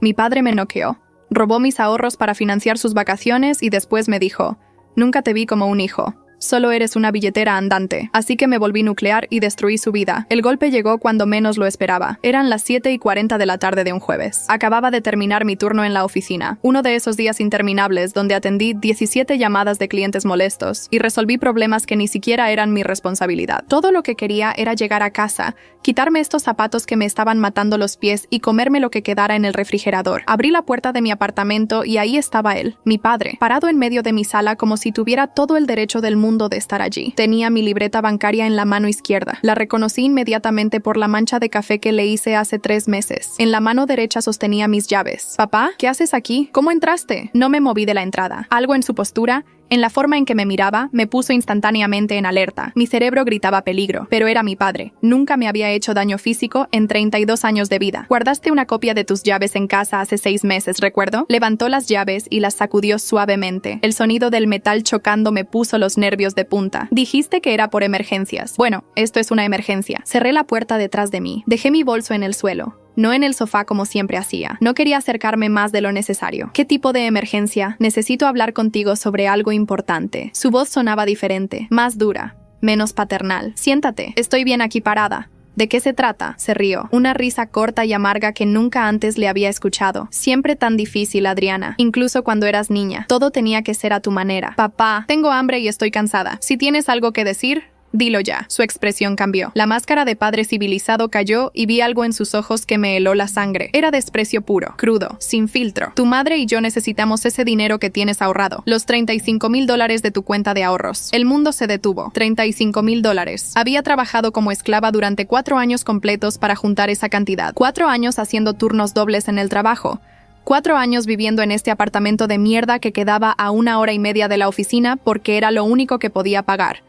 Mi padre me noqueó. Robó mis ahorros para financiar sus vacaciones y después me dijo: «Nunca te vi como un hijo. Solo eres una billetera andante». Así que me volví nuclear y destruí su vida. El golpe llegó cuando menos lo esperaba. Eran las 7:40 de la tarde de un jueves. Acababa de terminar mi turno en la oficina. Uno de esos días interminables donde atendí 17 llamadas de clientes molestos y resolví problemas que ni siquiera eran mi responsabilidad. Todo lo que quería era llegar a casa, quitarme estos zapatos que me estaban matando los pies y comerme lo que quedara en el refrigerador. Abrí la puerta de mi apartamento y ahí estaba él, mi padre, parado en medio de mi sala como si tuviera todo el derecho del mundo de estar allí. Tenía mi libreta bancaria en la mano izquierda. La reconocí inmediatamente por la mancha de café que le hice hace 3 meses. En la mano derecha sostenía mis llaves. «Papá, ¿qué haces aquí? ¿Cómo entraste?» No me moví de la entrada. Algo en su postura, en la forma en que me miraba, me puso instantáneamente en alerta. Mi cerebro gritaba peligro, pero era mi padre. Nunca me había hecho daño físico en 32 años de vida. «Guardaste una copia de tus llaves en casa hace 6 meses, ¿recuerdo?» Levantó las llaves y las sacudió suavemente. El sonido del metal chocando me puso los nervios de punta. «Dijiste que era por emergencias». «Bueno, esto es una emergencia». Cerré la puerta detrás de mí. Dejé mi bolso en el suelo. No en el sofá como siempre hacía. No quería acercarme más de lo necesario. «¿Qué tipo de emergencia? Necesito hablar contigo sobre algo importante». Su voz sonaba diferente, más dura, menos paternal. «Siéntate, estoy bien aquí parada». «¿De qué se trata?». Se rió. Una risa corta y amarga que nunca antes le había escuchado. «Siempre tan difícil, Adriana. Incluso cuando eras niña. Todo tenía que ser a tu manera». «Papá, tengo hambre y estoy cansada. Si tienes algo que decir, dilo ya». Su expresión cambió. La máscara de padre civilizado cayó y vi algo en sus ojos que me heló la sangre. Era desprecio puro, crudo, sin filtro. «Tu madre y yo necesitamos ese dinero que tienes ahorrado. Los $35,000 de tu cuenta de ahorros». El mundo se detuvo. $35,000. Había trabajado como esclava durante 4 años completos para juntar esa cantidad. 4 años haciendo turnos dobles en el trabajo. 4 años viviendo en este apartamento de mierda que quedaba a 1 hora y media de la oficina porque era lo único que podía pagar.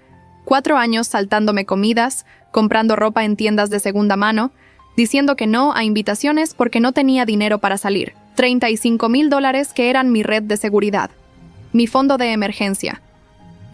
4 años saltándome comidas, comprando ropa en tiendas de segunda mano, diciendo que no a invitaciones porque no tenía dinero para salir. $35,000 que eran mi red de seguridad, mi fondo de emergencia,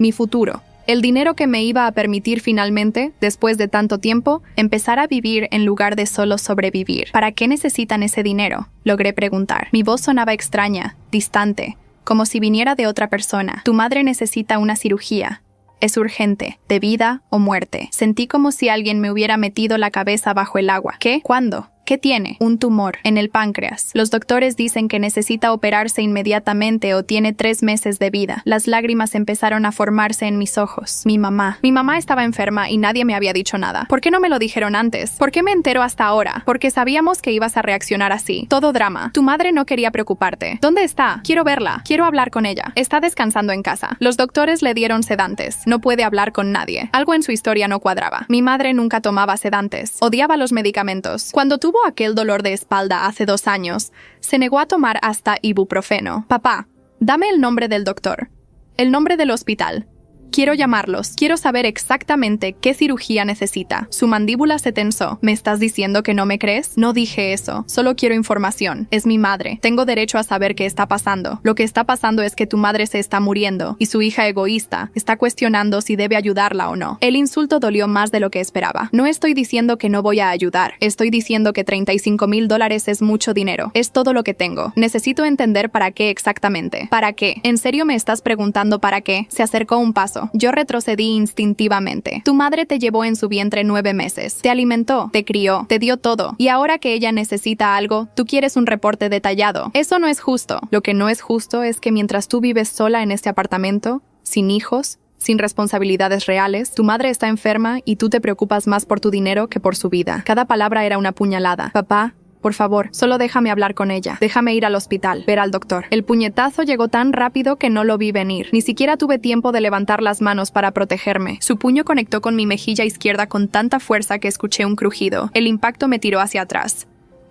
mi futuro. El dinero que me iba a permitir finalmente, después de tanto tiempo, empezar a vivir en lugar de solo sobrevivir. «¿Para qué necesitan ese dinero?», logré preguntar. Mi voz sonaba extraña, distante, como si viniera de otra persona. «Tu madre necesita una cirugía. Es urgente, de vida o muerte». Sentí como si alguien me hubiera metido la cabeza bajo el agua. «¿Qué? ¿Cuándo? ¿Qué tiene?» «Un tumor en el páncreas. Los doctores dicen que necesita operarse inmediatamente o tiene 3 meses de vida». Las lágrimas empezaron a formarse en mis ojos. Mi mamá estaba enferma y nadie me había dicho nada. ¿Por qué no me lo dijeron antes? ¿Por qué me entero hasta ahora? Porque sabíamos que ibas a reaccionar así. Todo drama. Tu madre no quería preocuparte. ¿Dónde está? Quiero verla. Quiero hablar con ella. Está descansando en casa. Los doctores le dieron sedantes. No puede hablar con nadie. Algo en su historia no cuadraba. Mi madre nunca tomaba sedantes. Odiaba los medicamentos. Cuando tuvo aquel dolor de espalda hace 2 años, se negó a tomar hasta ibuprofeno. «Papá, dame el nombre del doctor. El nombre del hospital. Quiero llamarlos. Quiero saber exactamente qué cirugía necesita». Su mandíbula se tensó. «¿Me estás diciendo que no me crees?». «No dije eso. Solo quiero información. Es mi madre. Tengo derecho a saber qué está pasando. Lo que está pasando es que tu madre se está muriendo y su hija egoísta está cuestionando si debe ayudarla o no». El insulto dolió más de lo que esperaba. «No estoy diciendo que no voy a ayudar. Estoy diciendo que $35,000 es mucho dinero. Es todo lo que tengo. Necesito entender para qué exactamente». «¿Para qué? ¿En serio me estás preguntando para qué?». Se acercó un paso. Yo retrocedí instintivamente. «Tu madre te llevó en su vientre 9 meses. Te alimentó, te crió, te dio todo. Y ahora que ella necesita algo, tú quieres un reporte detallado. Eso no es justo». «Lo que no es justo es que mientras tú vives sola en este apartamento, sin hijos, sin responsabilidades reales, tu madre está enferma y tú te preocupas más por tu dinero que por su vida». Cada palabra era una puñalada. «Papá, por favor, solo déjame hablar con ella. Déjame ir al hospital, ver al doctor». El puñetazo llegó tan rápido que no lo vi venir. Ni siquiera tuve tiempo de levantar las manos para protegerme. Su puño conectó con mi mejilla izquierda con tanta fuerza que escuché un crujido. El impacto me tiró hacia atrás.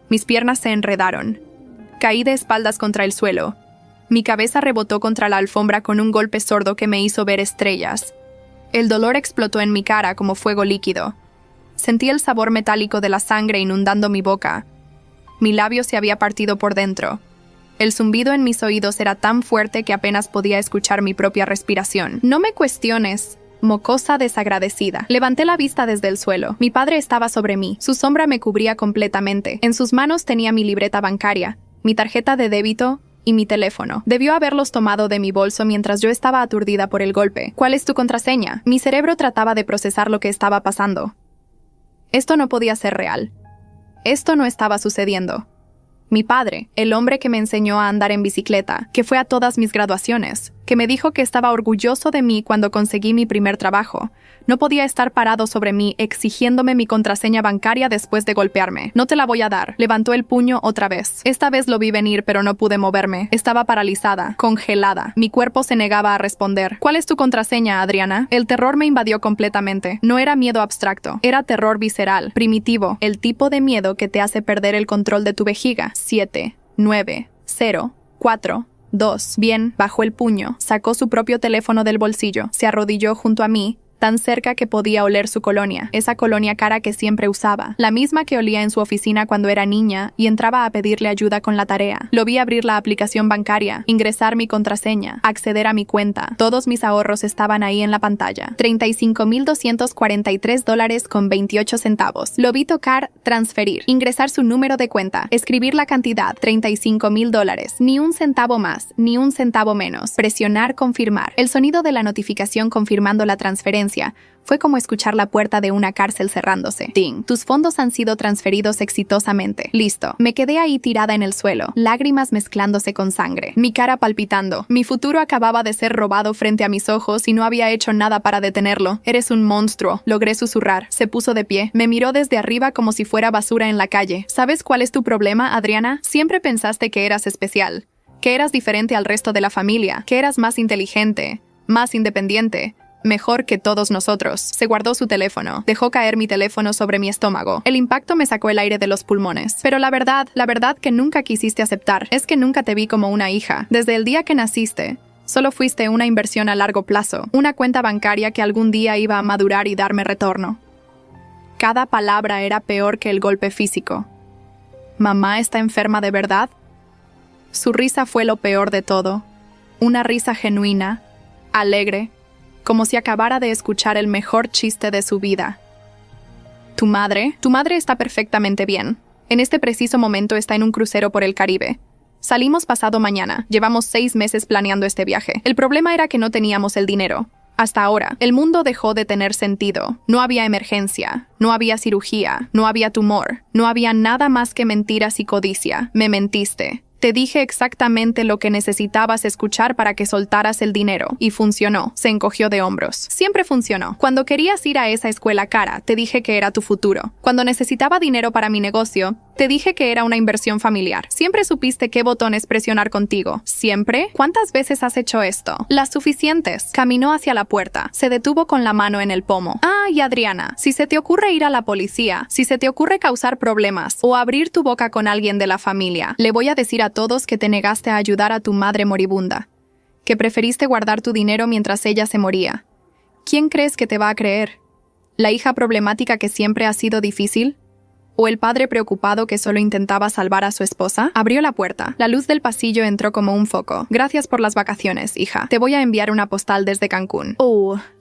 Mis piernas se enredaron. Caí de espaldas contra el suelo. Mi cabeza rebotó contra la alfombra con un golpe sordo que me hizo ver estrellas. El dolor explotó en mi cara como fuego líquido. Sentí el sabor metálico de la sangre inundando mi boca. Mi labio se había partido por dentro. El zumbido en mis oídos era tan fuerte que apenas podía escuchar mi propia respiración. «No me cuestiones, mocosa desagradecida». Levanté la vista desde el suelo. Mi padre estaba sobre mí. Su sombra me cubría completamente. En sus manos tenía mi libreta bancaria, mi tarjeta de débito y mi teléfono. Debió haberlos tomado de mi bolso mientras yo estaba aturdida por el golpe. ¿Cuál es tu contraseña? Mi cerebro trataba de procesar lo que estaba pasando. Esto no podía ser real. Esto no estaba sucediendo. Mi padre, el hombre que me enseñó a andar en bicicleta, que fue a todas mis graduaciones, que me dijo que estaba orgulloso de mí cuando conseguí mi primer trabajo, no podía estar parado sobre mí exigiéndome mi contraseña bancaria después de golpearme. No te la voy a dar. Levantó el puño otra vez. Esta vez lo vi venir, pero no pude moverme. Estaba paralizada, congelada. Mi cuerpo se negaba a responder. ¿Cuál es tu contraseña, Adriana? El terror me invadió completamente. No era miedo abstracto. Era terror visceral, primitivo. El tipo de miedo que te hace perder el control de tu vejiga. 7, 9, 0, 4... 2. Bien, bajó el puño, sacó su propio teléfono del bolsillo, se arrodilló junto a mí, tan cerca que podía oler su colonia, esa colonia cara que siempre usaba, la misma que olía en su oficina cuando era niña y entraba a pedirle ayuda con la tarea. Lo vi abrir la aplicación bancaria, ingresar mi contraseña, acceder a mi cuenta. Todos mis ahorros estaban ahí en la pantalla. $35,243.28. Lo vi tocar transferir, ingresar su número de cuenta, escribir la cantidad, $35,000. Ni un centavo más, ni un centavo menos. Presionar confirmar. El sonido de la notificación confirmando la transferencia fue como escuchar la puerta de una cárcel cerrándose. Ding. Tus fondos han sido transferidos exitosamente. Listo. Me quedé ahí tirada en el suelo, lágrimas mezclándose con sangre, mi cara palpitando. Mi futuro acababa de ser robado frente a mis ojos y no había hecho nada para detenerlo. Eres un monstruo, logré susurrar. Se puso de pie. Me miró desde arriba como si fuera basura en la calle. ¿Sabes cuál es tu problema, Adriana? Siempre pensaste que eras especial, que eras diferente al resto de la familia, que eras más inteligente, más independiente, mejor que todos nosotros. Se guardó su teléfono. Dejó caer mi teléfono sobre mi estómago. El impacto me sacó el aire de los pulmones. Pero la verdad que nunca quisiste aceptar, es que nunca te vi como una hija. Desde el día que naciste, solo fuiste una inversión a largo plazo, una cuenta bancaria que algún día iba a madurar y darme retorno. Cada palabra era peor que el golpe físico. ¿Mamá está enferma de verdad? Su risa fue lo peor de todo. Una risa genuina, alegre, como si acabara de escuchar el mejor chiste de su vida. Tu madre está perfectamente bien. En este preciso momento está en un crucero por el Caribe. Salimos pasado mañana. Llevamos 6 meses planeando este viaje. El problema era que no teníamos el dinero. Hasta ahora, el mundo dejó de tener sentido. No había emergencia, no había cirugía, no había tumor, no había nada más que mentiras y codicia. Me mentiste. Te dije exactamente lo que necesitabas escuchar para que soltaras el dinero. Y funcionó. Se encogió de hombros. Siempre funcionó. Cuando querías ir a esa escuela cara, te dije que era tu futuro. Cuando necesitaba dinero para mi negocio, te dije que era una inversión familiar. Siempre supiste qué botones presionar contigo. ¿Siempre? ¿Cuántas veces has hecho esto? Las suficientes. Caminó hacia la puerta. Se detuvo con la mano en el pomo. Ah, y Adriana, si se te ocurre ir a la policía, si se te ocurre causar problemas o abrir tu boca con alguien de la familia, le voy a decir a todos que te negaste a ayudar a tu madre moribunda, que preferiste guardar tu dinero mientras ella se moría. ¿Quién crees que te va a creer? ¿La hija problemática que siempre ha sido difícil? ¿O el padre preocupado que solo intentaba salvar a su esposa? Abrió la puerta. La luz del pasillo entró como un foco. Gracias por las vacaciones, hija. Te voy a enviar una postal desde Cancún.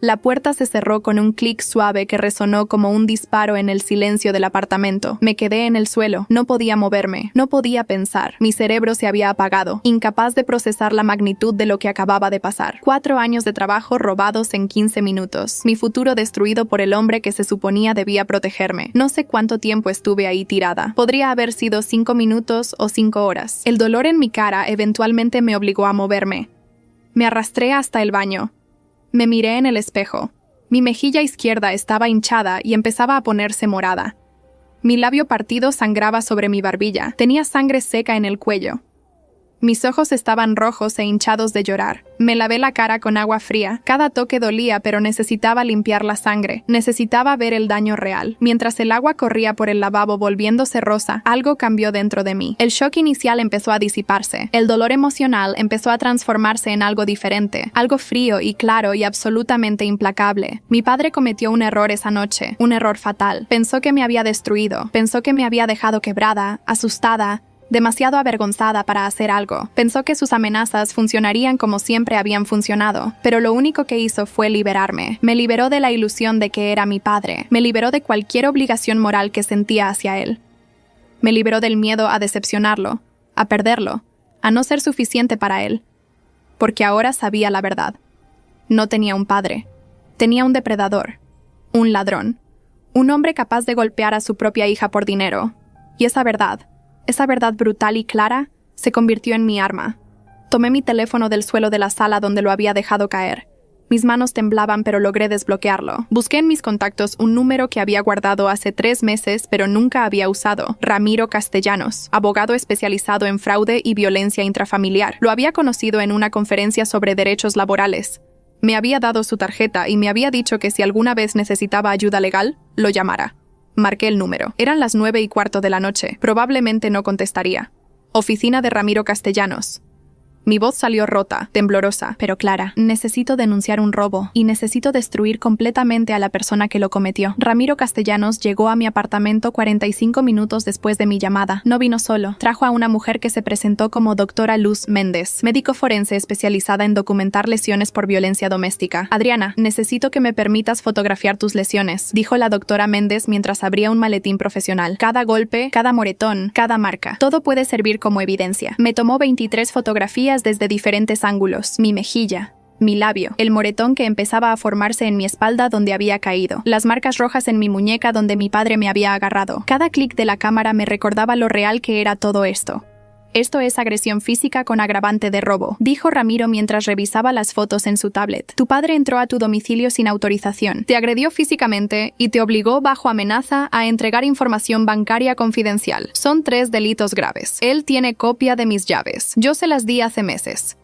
La puerta se cerró con un clic suave que resonó como un disparo en el silencio del apartamento. Me quedé en el suelo. No podía moverme. No podía pensar. Mi cerebro se había apagado, incapaz de procesar la magnitud de lo que acababa de pasar. 4 años de trabajo robados en 15 minutos. Mi futuro destruido por el hombre que se suponía debía protegerme. No sé cuánto tiempo estuve ahí tirada. Podría haber sido 5 minutos o 5 horas. El dolor en mi cara eventualmente me obligó a moverme. Me arrastré hasta el baño. Me miré en el espejo. Mi mejilla izquierda estaba hinchada y empezaba a ponerse morada. Mi labio partido sangraba sobre mi barbilla. Tenía sangre seca en el cuello. Mis ojos estaban rojos e hinchados de llorar. Me lavé la cara con agua fría. Cada toque dolía, pero necesitaba limpiar la sangre. Necesitaba ver el daño real. Mientras el agua corría por el lavabo volviéndose rosa, algo cambió dentro de mí. El shock inicial empezó a disiparse. El dolor emocional empezó a transformarse en algo diferente. Algo frío y claro y absolutamente implacable. Mi padre cometió un error esa noche. Un error fatal. Pensó que me había destruido. Pensó que me había dejado quebrada, asustada, demasiado avergonzada para hacer algo. Pensó que sus amenazas funcionarían como siempre habían funcionado, pero lo único que hizo fue liberarme. Me liberó de la ilusión de que era mi padre. Me liberó de cualquier obligación moral que sentía hacia él. Me liberó del miedo a decepcionarlo, a perderlo, a no ser suficiente para él. Porque ahora sabía la verdad. No tenía un padre. Tenía un depredador, un ladrón, un hombre capaz de golpear a su propia hija por dinero. Y esa verdad brutal y clara, se convirtió en mi arma. Tomé mi teléfono del suelo de la sala donde lo había dejado caer. Mis manos temblaban, pero logré desbloquearlo. Busqué en mis contactos un número que había guardado hace 3 meses, pero nunca había usado. Ramiro Castellanos, abogado especializado en fraude y violencia intrafamiliar. Lo había conocido en una conferencia sobre derechos laborales. Me había dado su tarjeta y me había dicho que si alguna vez necesitaba ayuda legal, lo llamara. Marqué el número. Eran las 9:15 de la noche. Probablemente no contestaría. Oficina de Ramiro Castellanos. Mi voz salió rota, temblorosa, pero clara. Necesito denunciar un robo y necesito destruir completamente a la persona que lo cometió. Ramiro Castellanos llegó a mi apartamento 45 minutos después de mi llamada. No vino solo. Trajo a una mujer que se presentó como doctora Luz Méndez, médico forense especializada en documentar lesiones por violencia doméstica. Adriana, necesito que me permitas fotografiar tus lesiones, dijo la doctora Méndez mientras abría un maletín profesional. Cada golpe, cada moretón, cada marca. Todo puede servir como evidencia. Me tomó 23 fotografías desde diferentes ángulos, mi mejilla, mi labio, el moretón que empezaba a formarse en mi espalda donde había caído, las marcas rojas en mi muñeca donde mi padre me había agarrado. Cada clic de la cámara me recordaba lo real que era todo esto. Esto es agresión física con agravante de robo, dijo Ramiro mientras revisaba las fotos en su tablet. Tu padre entró a tu domicilio sin autorización, te agredió físicamente y te obligó bajo amenaza a entregar información bancaria confidencial. Son 3 delitos graves. Él tiene copia de mis llaves. Yo se las di hace meses.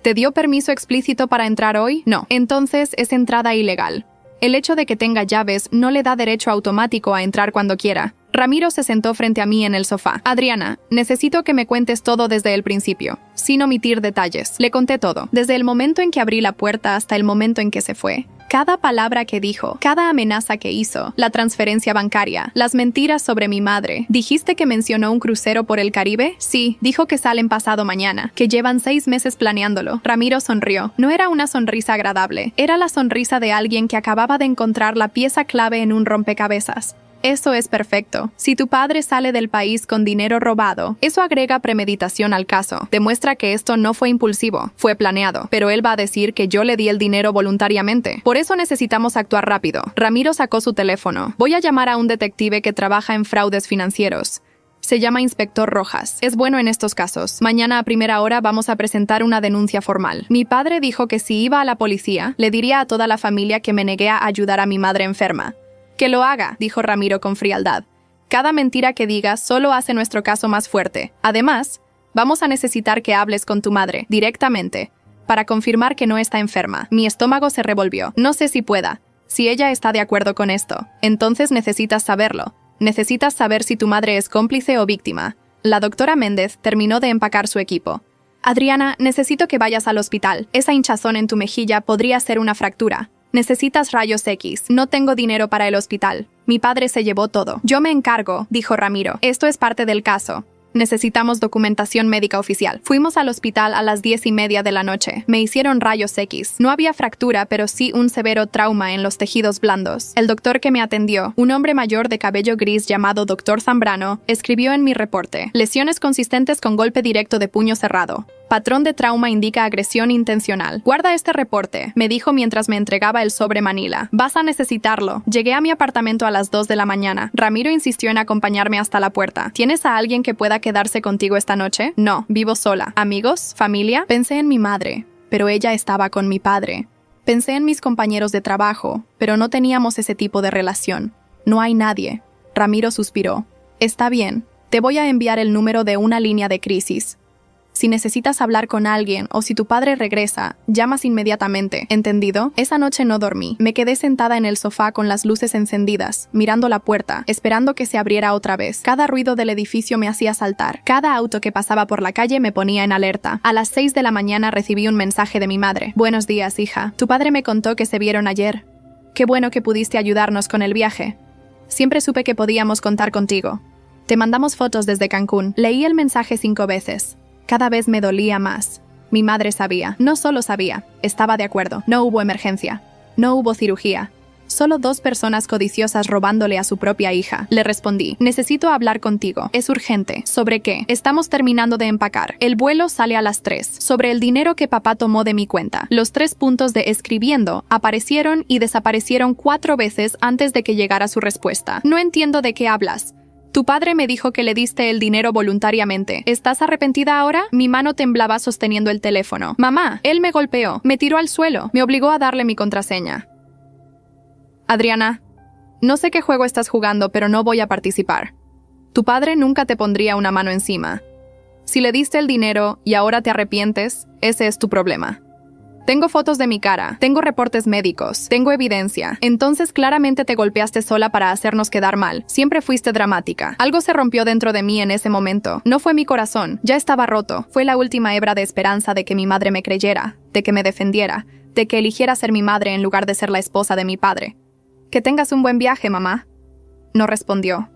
¿Te dio permiso explícito para entrar hoy? No. Entonces es entrada ilegal. El hecho de que tenga llaves no le da derecho automático a entrar cuando quiera. Ramiro se sentó frente a mí en el sofá. Adriana, necesito que me cuentes todo desde el principio, sin omitir detalles. Le conté todo, desde el momento en que abrí la puerta hasta el momento en que se fue. Cada palabra que dijo, cada amenaza que hizo, la transferencia bancaria, las mentiras sobre mi madre. ¿Dijiste que mencionó un crucero por el Caribe? Sí, dijo que salen pasado mañana, que llevan 6 meses planeándolo. Ramiro sonrió. No era una sonrisa agradable, era la sonrisa de alguien que acababa de encontrar la pieza clave en un rompecabezas. Eso es perfecto. Si tu padre sale del país con dinero robado, eso agrega premeditación al caso. Demuestra que esto no fue impulsivo, fue planeado. Pero él va a decir que yo le di el dinero voluntariamente. Por eso necesitamos actuar rápido. Ramiro sacó su teléfono. Voy a llamar a un detective que trabaja en fraudes financieros. Se llama Inspector Rojas. Es bueno en estos casos. Mañana a primera hora vamos a presentar una denuncia formal. Mi padre dijo que si iba a la policía, le diría a toda la familia que me negué a ayudar a mi madre enferma. Que lo haga, dijo Ramiro con frialdad. Cada mentira que digas solo hace nuestro caso más fuerte. Además, vamos a necesitar que hables con tu madre, directamente, para confirmar que no está enferma. Mi estómago se revolvió. No sé si pueda. Si ella está de acuerdo con esto, entonces necesitas saberlo. Necesitas saber si tu madre es cómplice o víctima. La doctora Méndez terminó de empacar su equipo. Adriana, necesito que vayas al hospital. Esa hinchazón en tu mejilla podría ser una fractura. Necesitas rayos X. No tengo dinero para el hospital. Mi padre se llevó todo. Yo me encargo, dijo Ramiro. Esto es parte del caso. Necesitamos documentación médica oficial. Fuimos al hospital a las 10:30 de la noche. Me hicieron rayos X. No había fractura, pero sí un severo trauma en los tejidos blandos. El doctor que me atendió, un hombre mayor de cabello gris llamado Dr. Zambrano, escribió en mi reporte: lesiones consistentes con golpe directo de puño cerrado. Patrón de trauma indica agresión intencional. Guarda este reporte, me dijo mientras me entregaba el sobre Manila. Vas a necesitarlo. Llegué a mi apartamento a las 2 de la mañana. Ramiro insistió en acompañarme hasta la puerta. ¿Tienes a alguien que pueda quedarse contigo esta noche? No, vivo sola. ¿Amigos? ¿Familia? Pensé en mi madre, pero ella estaba con mi padre. Pensé en mis compañeros de trabajo, pero no teníamos ese tipo de relación. No hay nadie. Ramiro suspiró. Está bien, te voy a enviar el número de una línea de crisis. Si necesitas hablar con alguien o si tu padre regresa, llamas inmediatamente, ¿entendido? Esa noche no dormí. Me quedé sentada en el sofá con las luces encendidas, mirando la puerta, esperando que se abriera otra vez. Cada ruido del edificio me hacía saltar. Cada auto que pasaba por la calle me ponía en alerta. A las 6 de la mañana recibí un mensaje de mi madre. Buenos días, hija. Tu padre me contó que se vieron ayer. Qué bueno que pudiste ayudarnos con el viaje. Siempre supe que podíamos contar contigo. Te mandamos fotos desde Cancún. Leí el mensaje 5 veces. Cada vez me dolía más. Mi madre sabía. No solo sabía, estaba de acuerdo. No hubo emergencia. No hubo cirugía. Solo 2 personas codiciosas robándole a su propia hija. Le respondí, necesito hablar contigo. Es urgente. ¿Sobre qué? Estamos terminando de empacar. El vuelo sale a las 3. Sobre el dinero que papá tomó de mi cuenta. Los 3 puntos de escribiendo aparecieron y desaparecieron 4 veces antes de que llegara su respuesta. No entiendo de qué hablas. Tu padre me dijo que le diste el dinero voluntariamente. ¿Estás arrepentida ahora? Mi mano temblaba sosteniendo el teléfono. Mamá, él me golpeó, me tiró al suelo, me obligó a darle mi contraseña. Adriana, no sé qué juego estás jugando, pero no voy a participar. Tu padre nunca te pondría una mano encima. Si le diste el dinero y ahora te arrepientes, ese es tu problema. Tengo fotos de mi cara, tengo reportes médicos, tengo evidencia. Entonces claramente te golpeaste sola para hacernos quedar mal. Siempre fuiste dramática. Algo se rompió dentro de mí en ese momento. No fue mi corazón, ya estaba roto. Fue la última hebra de esperanza de que mi madre me creyera, de que me defendiera, de que eligiera ser mi madre en lugar de ser la esposa de mi padre. Que tengas un buen viaje, mamá. No respondió.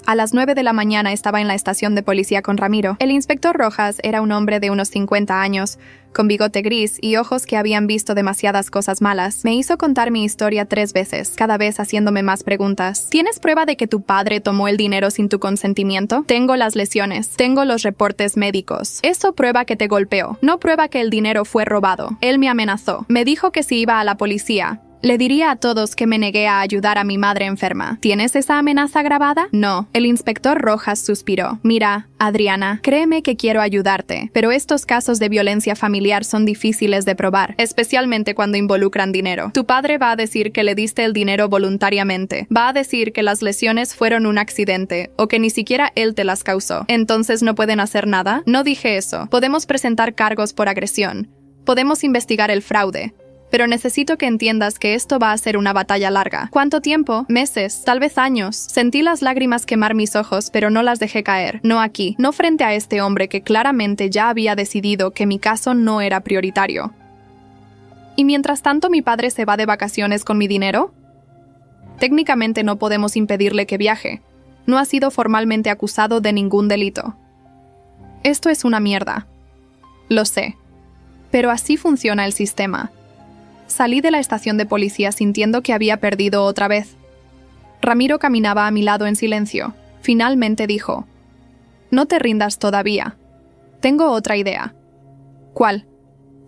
A las 9 de la mañana estaba en la estación de policía con Ramiro. El inspector Rojas era un hombre de unos 50 años, con bigote gris y ojos que habían visto demasiadas cosas malas. Me hizo contar mi historia 3 veces, cada vez haciéndome más preguntas. ¿Tienes prueba de que tu padre tomó el dinero sin tu consentimiento? Tengo las lesiones, tengo los reportes médicos. Eso prueba que te golpeó, no prueba que el dinero fue robado. Él me amenazó. Me dijo que si iba a la policía, le diría a todos que me negué a ayudar a mi madre enferma. ¿Tienes esa amenaza grabada? No. El inspector Rojas suspiró. Mira, Adriana, créeme que quiero ayudarte, pero estos casos de violencia familiar son difíciles de probar, especialmente cuando involucran dinero. Tu padre va a decir que le diste el dinero voluntariamente. Va a decir que las lesiones fueron un accidente o que ni siquiera él te las causó. ¿Entonces no pueden hacer nada? No dije eso. Podemos presentar cargos por agresión. Podemos investigar el fraude. Pero necesito que entiendas que esto va a ser una batalla larga. ¿Cuánto tiempo? Meses, tal vez años. Sentí las lágrimas quemar mis ojos, pero no las dejé caer. No aquí, no frente a este hombre que claramente ya había decidido que mi caso no era prioritario. ¿Y mientras tanto mi padre se va de vacaciones con mi dinero? Técnicamente no podemos impedirle que viaje. No ha sido formalmente acusado de ningún delito. Esto es una mierda. Lo sé. Pero así funciona el sistema. Salí de la estación de policía sintiendo que había perdido otra vez. Ramiro caminaba a mi lado en silencio. Finalmente dijo: «No te rindas todavía. Tengo otra idea». «¿Cuál?»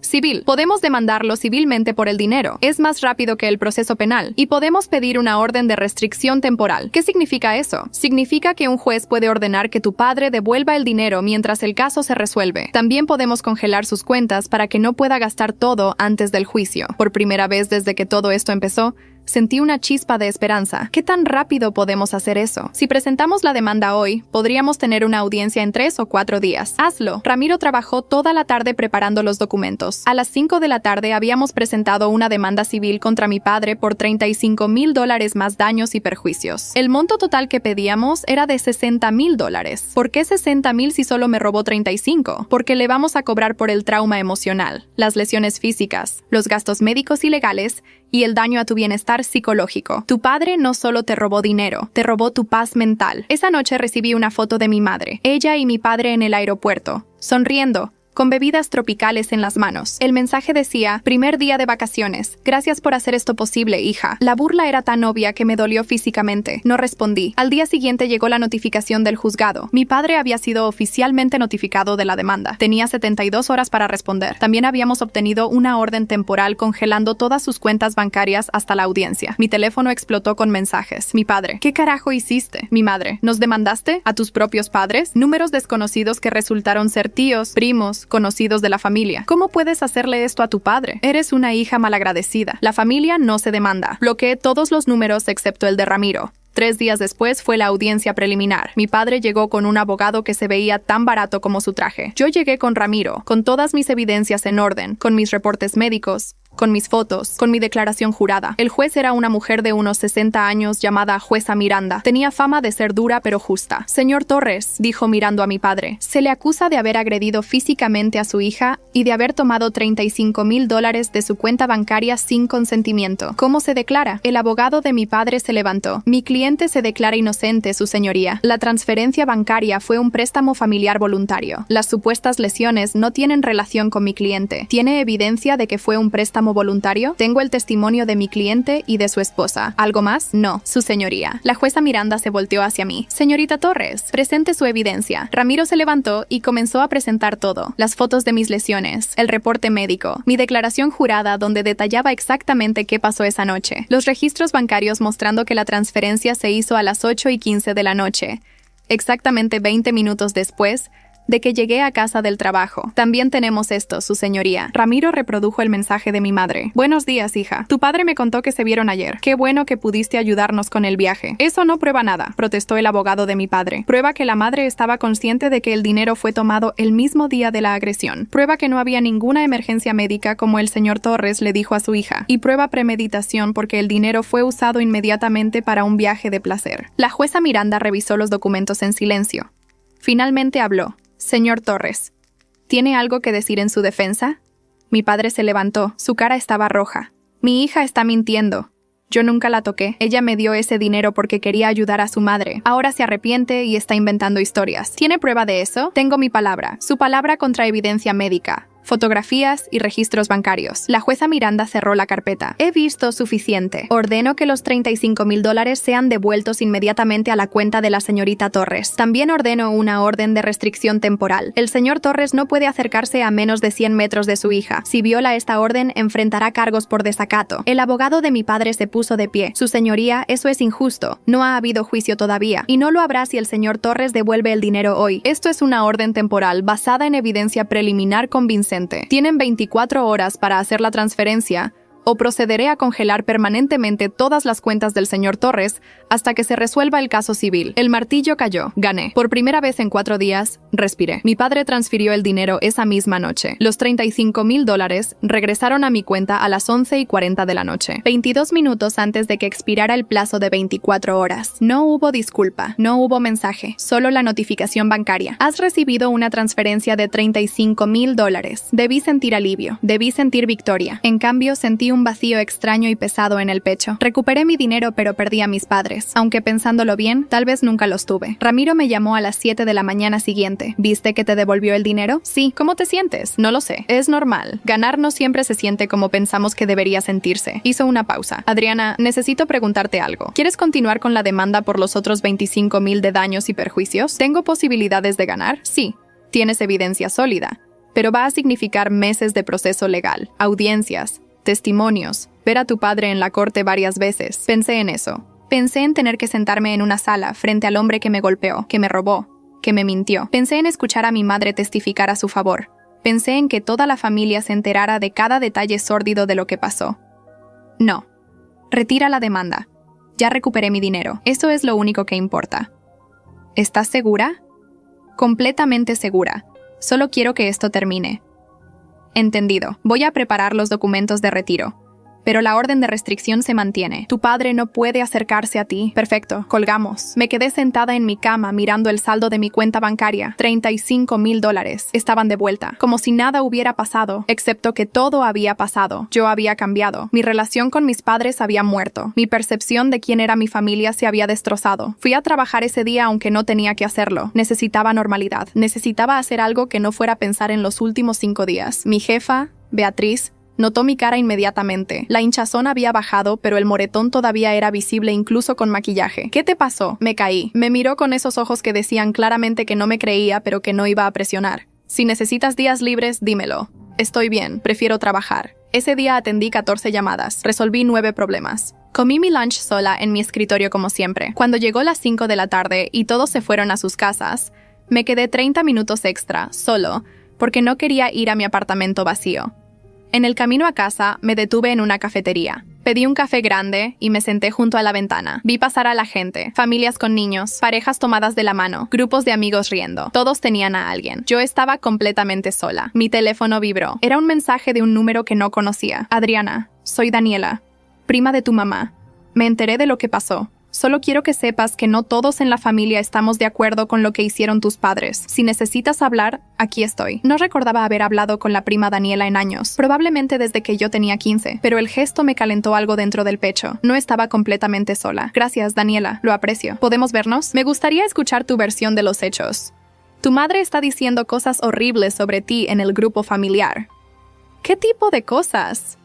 «Civil. Podemos demandarlo civilmente por el dinero. Es más rápido que el proceso penal. Y podemos pedir una orden de restricción temporal». ¿Qué significa eso? Significa que un juez puede ordenar que tu padre devuelva el dinero mientras el caso se resuelve. También podemos congelar sus cuentas para que no pueda gastar todo antes del juicio. Por primera vez desde que todo esto empezó, sentí una chispa de esperanza. ¿Qué tan rápido podemos hacer eso? Si presentamos la demanda hoy, podríamos tener una audiencia en 3 o 4 días. Hazlo. Ramiro trabajó toda la tarde preparando los documentos. A las 5 de la tarde habíamos presentado una demanda civil contra mi padre por $35,000 más daños y perjuicios. El monto total que pedíamos era de $60,000. ¿Por qué 60,000 si solo me robó 35? Porque le vamos a cobrar por el trauma emocional, las lesiones físicas, los gastos médicos y legales y el daño a tu bienestar psicológico. Tu padre no solo te robó dinero, te robó tu paz mental. Esa noche recibí una foto de mi madre, ella y mi padre en el aeropuerto, sonriendo, con bebidas tropicales en las manos. El mensaje decía: «Primer día de vacaciones. Gracias por hacer esto posible, hija». La burla era tan obvia que me dolió físicamente. No respondí. Al día siguiente llegó la notificación del juzgado. Mi padre había sido oficialmente notificado de la demanda. Tenía 72 horas para responder. También habíamos obtenido una orden temporal congelando todas sus cuentas bancarias hasta la audiencia. Mi teléfono explotó con mensajes. Mi padre: «¿Qué carajo hiciste?» Mi madre: «¿Nos demandaste? ¿A tus propios padres?» Números desconocidos que resultaron ser tíos, primos, conocidos de la familia. ¿Cómo puedes hacerle esto a tu padre? Eres una hija malagradecida. La familia no se demanda. Bloqueé todos los números excepto el de Ramiro. 3 días después fue la audiencia preliminar. Mi padre llegó con un abogado que se veía tan barato como su traje. Yo llegué con Ramiro, con todas mis evidencias en orden, con mis reportes médicos, con mis fotos, con mi declaración jurada. El juez era una mujer de unos 60 años llamada Jueza Miranda. Tenía fama de ser dura pero justa. «Señor Torres», dijo mirando a mi padre, «se le acusa de haber agredido físicamente a su hija y de haber tomado $35,000 de su cuenta bancaria sin consentimiento. ¿Cómo se declara?» El abogado de mi padre se levantó. «Mi cliente se declara inocente, su señoría. La transferencia bancaria fue un préstamo familiar voluntario. Las supuestas lesiones no tienen relación con mi cliente. Tiene evidencia de que fue un préstamo préstamo voluntario? Tengo el testimonio de mi cliente y de su esposa. ¿Algo más? No, su señoría. La jueza Miranda se volteó hacia mí. Señorita Torres, presente su evidencia. Ramiro se levantó y comenzó a presentar todo. Las fotos de mis lesiones, el reporte médico, mi declaración jurada donde detallaba exactamente qué pasó esa noche, los registros bancarios mostrando que la transferencia se hizo a las 8:15 de la noche, exactamente 20 minutos después de que llegué a casa del trabajo. También tenemos esto, su señoría. Ramiro reprodujo el mensaje de mi madre. Buenos días, hija. Tu padre me contó que se vieron ayer. Qué bueno que pudiste ayudarnos con el viaje. Eso no prueba nada, protestó el abogado de mi padre. Prueba que la madre estaba consciente de que el dinero fue tomado el mismo día de la agresión. Prueba que no había ninguna emergencia médica como el señor Torres le dijo a su hija. Y prueba premeditación porque el dinero fue usado inmediatamente para un viaje de placer. La jueza Miranda revisó los documentos en silencio. Finalmente habló. Señor Torres, ¿tiene algo que decir en su defensa? Mi padre se levantó, su cara estaba roja. Mi hija está mintiendo. Yo nunca la toqué. Ella me dio ese dinero porque quería ayudar a su madre. Ahora se arrepiente y está inventando historias. ¿Tiene prueba de eso? Tengo mi palabra. Su palabra contra evidencia médica. Fotografías y registros bancarios. La jueza Miranda cerró la carpeta. He visto suficiente. Ordeno que los $35,000 sean devueltos inmediatamente a la cuenta de la señorita Torres. También ordeno una orden de restricción temporal. El señor Torres no puede acercarse a menos de 100 metros de su hija. Si viola esta orden, enfrentará cargos por desacato. El abogado de mi padre se puso de pie. Su señoría, eso es injusto. No ha habido juicio todavía. Y no lo habrá si el señor Torres devuelve el dinero hoy. Esto es una orden temporal basada en evidencia preliminar convincente. Tienen 24 horas para hacer la transferencia o procederé a congelar permanentemente todas las cuentas del señor Torres hasta que se resuelva el caso civil. El martillo cayó. Gané. Por primera vez en 4 días, respiré. Mi padre transfirió el dinero esa misma noche. Los $35,000 regresaron a mi cuenta a las 11:40 de la noche, 22 minutos antes de que expirara el plazo de 24 horas. No hubo disculpa, no hubo mensaje, solo la notificación bancaria. Has recibido una transferencia de $35,000. Debí sentir alivio, debí sentir victoria. En cambio, sentí un vacío extraño y pesado en el pecho. Recuperé mi dinero, pero perdí a mis padres. Aunque pensándolo bien, tal vez nunca los tuve. Ramiro me llamó a las 7 de la mañana siguiente. ¿Viste que te devolvió el dinero? Sí. ¿Cómo te sientes? No lo sé. Es normal. Ganar no siempre se siente como pensamos que debería sentirse. Hizo una pausa. Adriana, necesito preguntarte algo. ¿Quieres continuar con la demanda por los otros 25,000 de daños y perjuicios? ¿Tengo posibilidades de ganar? Sí. Tienes evidencia sólida. Pero va a significar meses de proceso legal, audiencias, testimonios, ver a tu padre en la corte varias veces. Pensé en eso. Pensé en tener que sentarme en una sala frente al hombre que me golpeó, que me robó, que me mintió. Pensé en escuchar a mi madre testificar a su favor. Pensé en que toda la familia se enterara de cada detalle sórdido de lo que pasó. No. Retira la demanda. Ya recuperé mi dinero. Eso es lo único que importa. ¿Estás segura? Completamente segura. Solo quiero que esto termine. Entendido. Voy a preparar los documentos de retiro. Pero la orden de restricción se mantiene. Tu padre no puede acercarse a ti. Perfecto. Colgamos. Me quedé sentada en mi cama mirando el saldo de mi cuenta bancaria. $35,000. Estaban de vuelta. Como si nada hubiera pasado. Excepto que todo había pasado. Yo había cambiado. Mi relación con mis padres había muerto. Mi percepción de quién era mi familia se había destrozado. Fui a trabajar ese día aunque no tenía que hacerlo. Necesitaba normalidad. Necesitaba hacer algo que no fuera pensar en los últimos 5 días. Mi jefa, Beatriz, notó mi cara inmediatamente. La hinchazón había bajado, pero el moretón todavía era visible incluso con maquillaje. ¿Qué te pasó? Me caí. Me miró con esos ojos que decían claramente que no me creía, pero que no iba a presionar. Si necesitas días libres, dímelo. Estoy bien, prefiero trabajar. Ese día atendí 14 llamadas. Resolví 9 problemas. Comí mi lunch sola en mi escritorio como siempre. Cuando llegó las 5 de la tarde y todos se fueron a sus casas, me quedé 30 minutos extra, solo, porque no quería ir a mi apartamento vacío. En el camino a casa, me detuve en una cafetería. Pedí un café grande y me senté junto a la ventana. Vi pasar a la gente, familias con niños, parejas tomadas de la mano, grupos de amigos riendo. Todos tenían a alguien. Yo estaba completamente sola. Mi teléfono vibró. Era un mensaje de un número que no conocía. Adriana, soy Daniela, prima de tu mamá. Me enteré de lo que pasó. Solo quiero que sepas que no todos en la familia estamos de acuerdo con lo que hicieron tus padres. Si necesitas hablar, aquí estoy. No recordaba haber hablado con la prima Daniela en años, probablemente desde que yo tenía 15, pero el gesto me calentó algo dentro del pecho. No estaba completamente sola. Gracias, Daniela, lo aprecio. ¿Podemos vernos? Me gustaría escuchar tu versión de los hechos. Tu madre está diciendo cosas horribles sobre ti en el grupo familiar. ¿Qué tipo de cosas?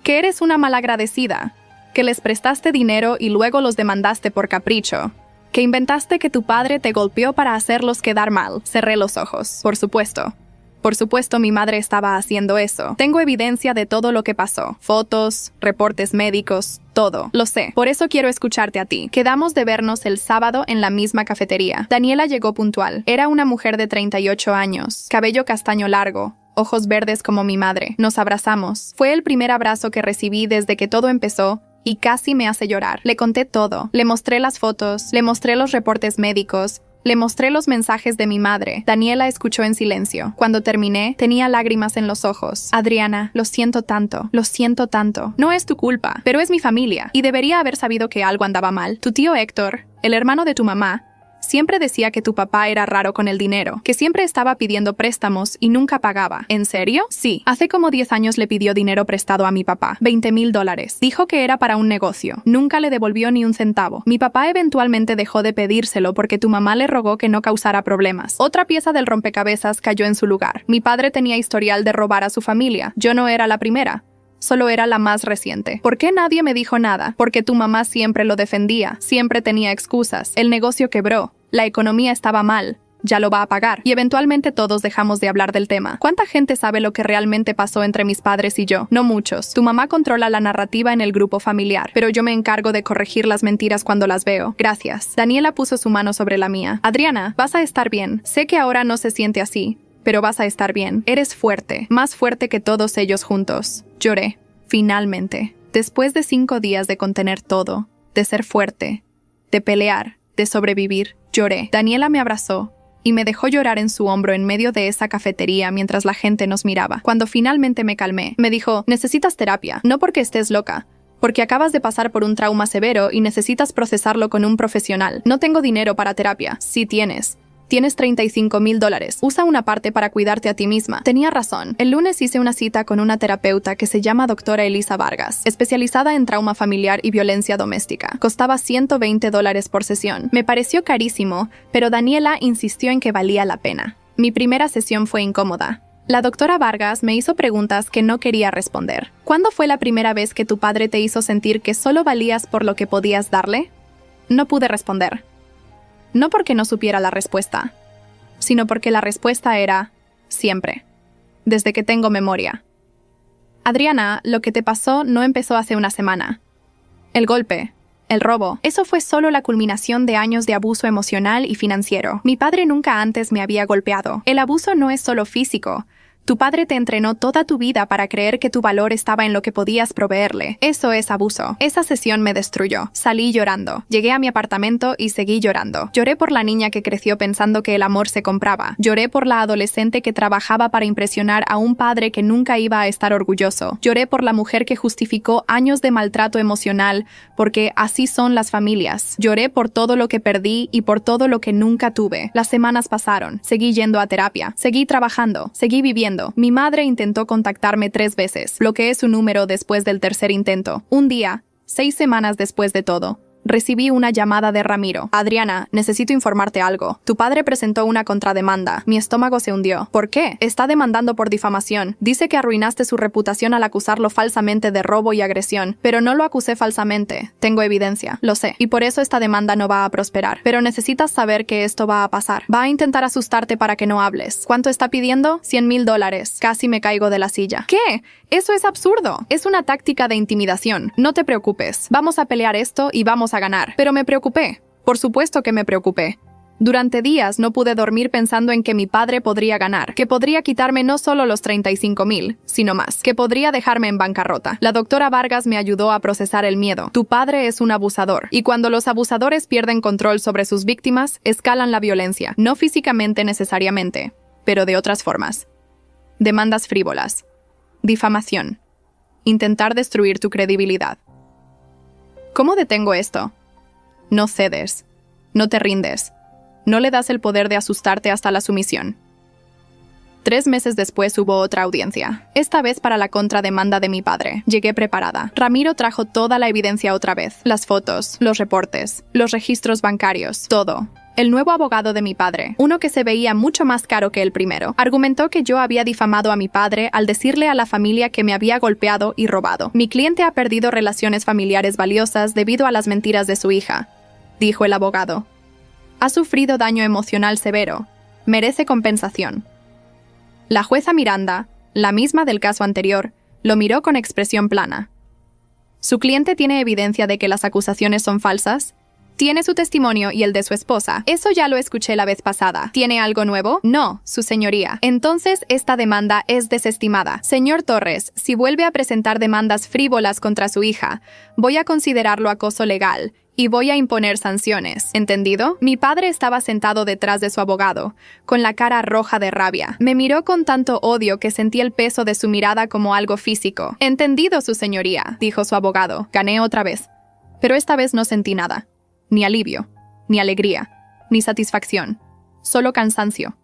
Que eres una malagradecida. Que les prestaste dinero y luego los demandaste por capricho. Que inventaste que tu padre te golpeó para hacerlos quedar mal. Cerré los ojos. Por supuesto. Por supuesto, mi madre estaba haciendo eso. Tengo evidencia de todo lo que pasó. Fotos, reportes médicos, todo. Lo sé. Por eso quiero escucharte a ti. Quedamos de vernos el sábado en la misma cafetería. Daniela llegó puntual. Era una mujer de 38 años. Cabello castaño largo. Ojos verdes como mi madre. Nos abrazamos. Fue el primer abrazo que recibí desde que todo empezó y casi me hace llorar. Le conté todo. Le mostré las fotos. Le mostré los reportes médicos. Le mostré los mensajes de mi madre. Daniela escuchó en silencio. Cuando terminé, tenía lágrimas en los ojos. Adriana, lo siento tanto. Lo siento tanto. No es tu culpa, pero es mi familia. Y debería haber sabido que algo andaba mal. Tu tío Héctor, el hermano de tu mamá, siempre decía que tu papá era raro con el dinero, que siempre estaba pidiendo préstamos y nunca pagaba. ¿En serio? Sí. Hace como 10 años le pidió dinero prestado a mi papá. $20,000. Dijo que era para un negocio. Nunca le devolvió ni un centavo. Mi papá eventualmente dejó de pedírselo porque tu mamá le rogó que no causara problemas. Otra pieza del rompecabezas cayó en su lugar. Mi padre tenía historial de robar a su familia. Yo no era la primera. Solo era la más reciente. ¿Por qué nadie me dijo nada? Porque tu mamá siempre lo defendía, siempre tenía excusas. El negocio quebró, la economía estaba mal, ya lo va a pagar. Y eventualmente todos dejamos de hablar del tema. ¿Cuánta gente sabe lo que realmente pasó entre mis padres y yo? No muchos. Tu mamá controla la narrativa en el grupo familiar, pero yo me encargo de corregir las mentiras cuando las veo. Gracias. Daniela puso su mano sobre la mía. Adriana, vas a estar bien. Sé que ahora no se siente así, pero vas a estar bien. Eres fuerte, más fuerte que todos ellos juntos. Lloré, finalmente. Después de 5 días de contener todo, de ser fuerte, de pelear, de sobrevivir, lloré. Daniela me abrazó y me dejó llorar en su hombro en medio de esa cafetería mientras la gente nos miraba. Cuando finalmente me calmé, me dijo, necesitas terapia, no porque estés loca, porque acabas de pasar por un trauma severo y necesitas procesarlo con un profesional. No tengo dinero para terapia. Sí tienes. Tienes $35,000. Usa una parte para cuidarte a ti misma. Tenía razón. El lunes hice una cita con una terapeuta que se llama doctora Elisa Vargas, especializada en trauma familiar y violencia doméstica. Costaba $120 por sesión. Me pareció carísimo, pero Daniela insistió en que valía la pena. Mi primera sesión fue incómoda. La doctora Vargas me hizo preguntas que no quería responder. ¿Cuándo fue la primera vez que tu padre te hizo sentir que solo valías por lo que podías darle? No pude responder. No porque no supiera la respuesta, sino porque la respuesta era siempre, desde que tengo memoria. Adriana, lo que te pasó no empezó hace una semana. El golpe, el robo, eso fue solo la culminación de años de abuso emocional y financiero. Mi padre nunca antes me había golpeado. El abuso no es solo físico. Tu padre te entrenó toda tu vida para creer que tu valor estaba en lo que podías proveerle. Eso es abuso. Esa sesión me destruyó. Salí llorando. Llegué a mi apartamento y seguí llorando. Lloré por la niña que creció pensando que el amor se compraba. Lloré por la adolescente que trabajaba para impresionar a un padre que nunca iba a estar orgulloso. Lloré por la mujer que justificó años de maltrato emocional porque así son las familias. Lloré por todo lo que perdí y por todo lo que nunca tuve. Las semanas pasaron. Seguí yendo a terapia. Seguí trabajando. Seguí viviendo. Mi madre intentó contactarme 3 veces. Bloqueé su número después del tercer intento. Un día, 6 semanas después de todo, recibí una llamada de Ramiro. Adriana, necesito informarte algo. Tu padre presentó una contrademanda. Mi estómago se hundió. ¿Por qué? Está demandando por difamación. Dice que arruinaste su reputación al acusarlo falsamente de robo y agresión. Pero no lo acusé falsamente. Tengo evidencia. Lo sé. Y por eso esta demanda no va a prosperar. Pero necesitas saber que esto va a pasar. Va a intentar asustarte para que no hables. ¿Cuánto está pidiendo? $100,000. Casi me caigo de la silla. ¿Qué? Eso es absurdo. Es una táctica de intimidación. No te preocupes. Vamos a pelear esto y vamos a ganar. Pero me preocupé. Por supuesto que me preocupé. Durante días no pude dormir pensando en que mi padre podría ganar, que podría quitarme no solo los 35,000, sino más, que podría dejarme en bancarrota. La doctora Vargas me ayudó a procesar el miedo. Tu padre es un abusador, y cuando los abusadores pierden control sobre sus víctimas, escalan la violencia, no físicamente necesariamente, pero de otras formas. Demandas frívolas. Difamación. Intentar destruir tu credibilidad. ¿Cómo detengo esto? No cedes. No te rindes. No le das el poder de asustarte hasta la sumisión. 3 meses después hubo otra audiencia, esta vez para la contrademanda de mi padre. Llegué preparada. Ramiro trajo toda la evidencia otra vez. Las fotos, los reportes, los registros bancarios, todo. El nuevo abogado de mi padre, uno que se veía mucho más caro que el primero, argumentó que yo había difamado a mi padre al decirle a la familia que me había golpeado y robado. Mi cliente ha perdido relaciones familiares valiosas debido a las mentiras de su hija, dijo el abogado. Ha sufrido daño emocional severo. Merece compensación. La jueza Miranda, la misma del caso anterior, lo miró con expresión plana. ¿Su cliente tiene evidencia de que las acusaciones son falsas? Tiene su testimonio y el de su esposa. Eso ya lo escuché la vez pasada. ¿Tiene algo nuevo? No, su señoría. Entonces, esta demanda es desestimada. Señor Torres, si vuelve a presentar demandas frívolas contra su hija, voy a considerarlo acoso legal y voy a imponer sanciones. ¿Entendido? Mi padre estaba sentado detrás de su abogado, con la cara roja de rabia. Me miró con tanto odio que sentí el peso de su mirada como algo físico. Entendido, su señoría, dijo su abogado. Gané otra vez. Pero esta vez no sentí nada. Ni alivio, ni alegría, ni satisfacción. Solo cansancio.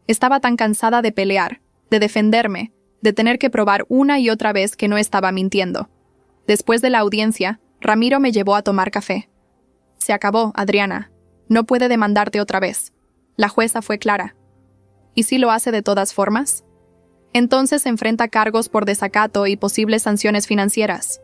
Estaba tan cansada de pelear, de defenderme, de tener que probar una y otra vez que no estaba mintiendo. Después de la audiencia, Ramiro me llevó a tomar café. Se acabó, Adriana. No puede demandarte otra vez. La jueza fue clara. ¿Y si lo hace de todas formas? Entonces enfrenta cargos por desacato y posibles sanciones financieras.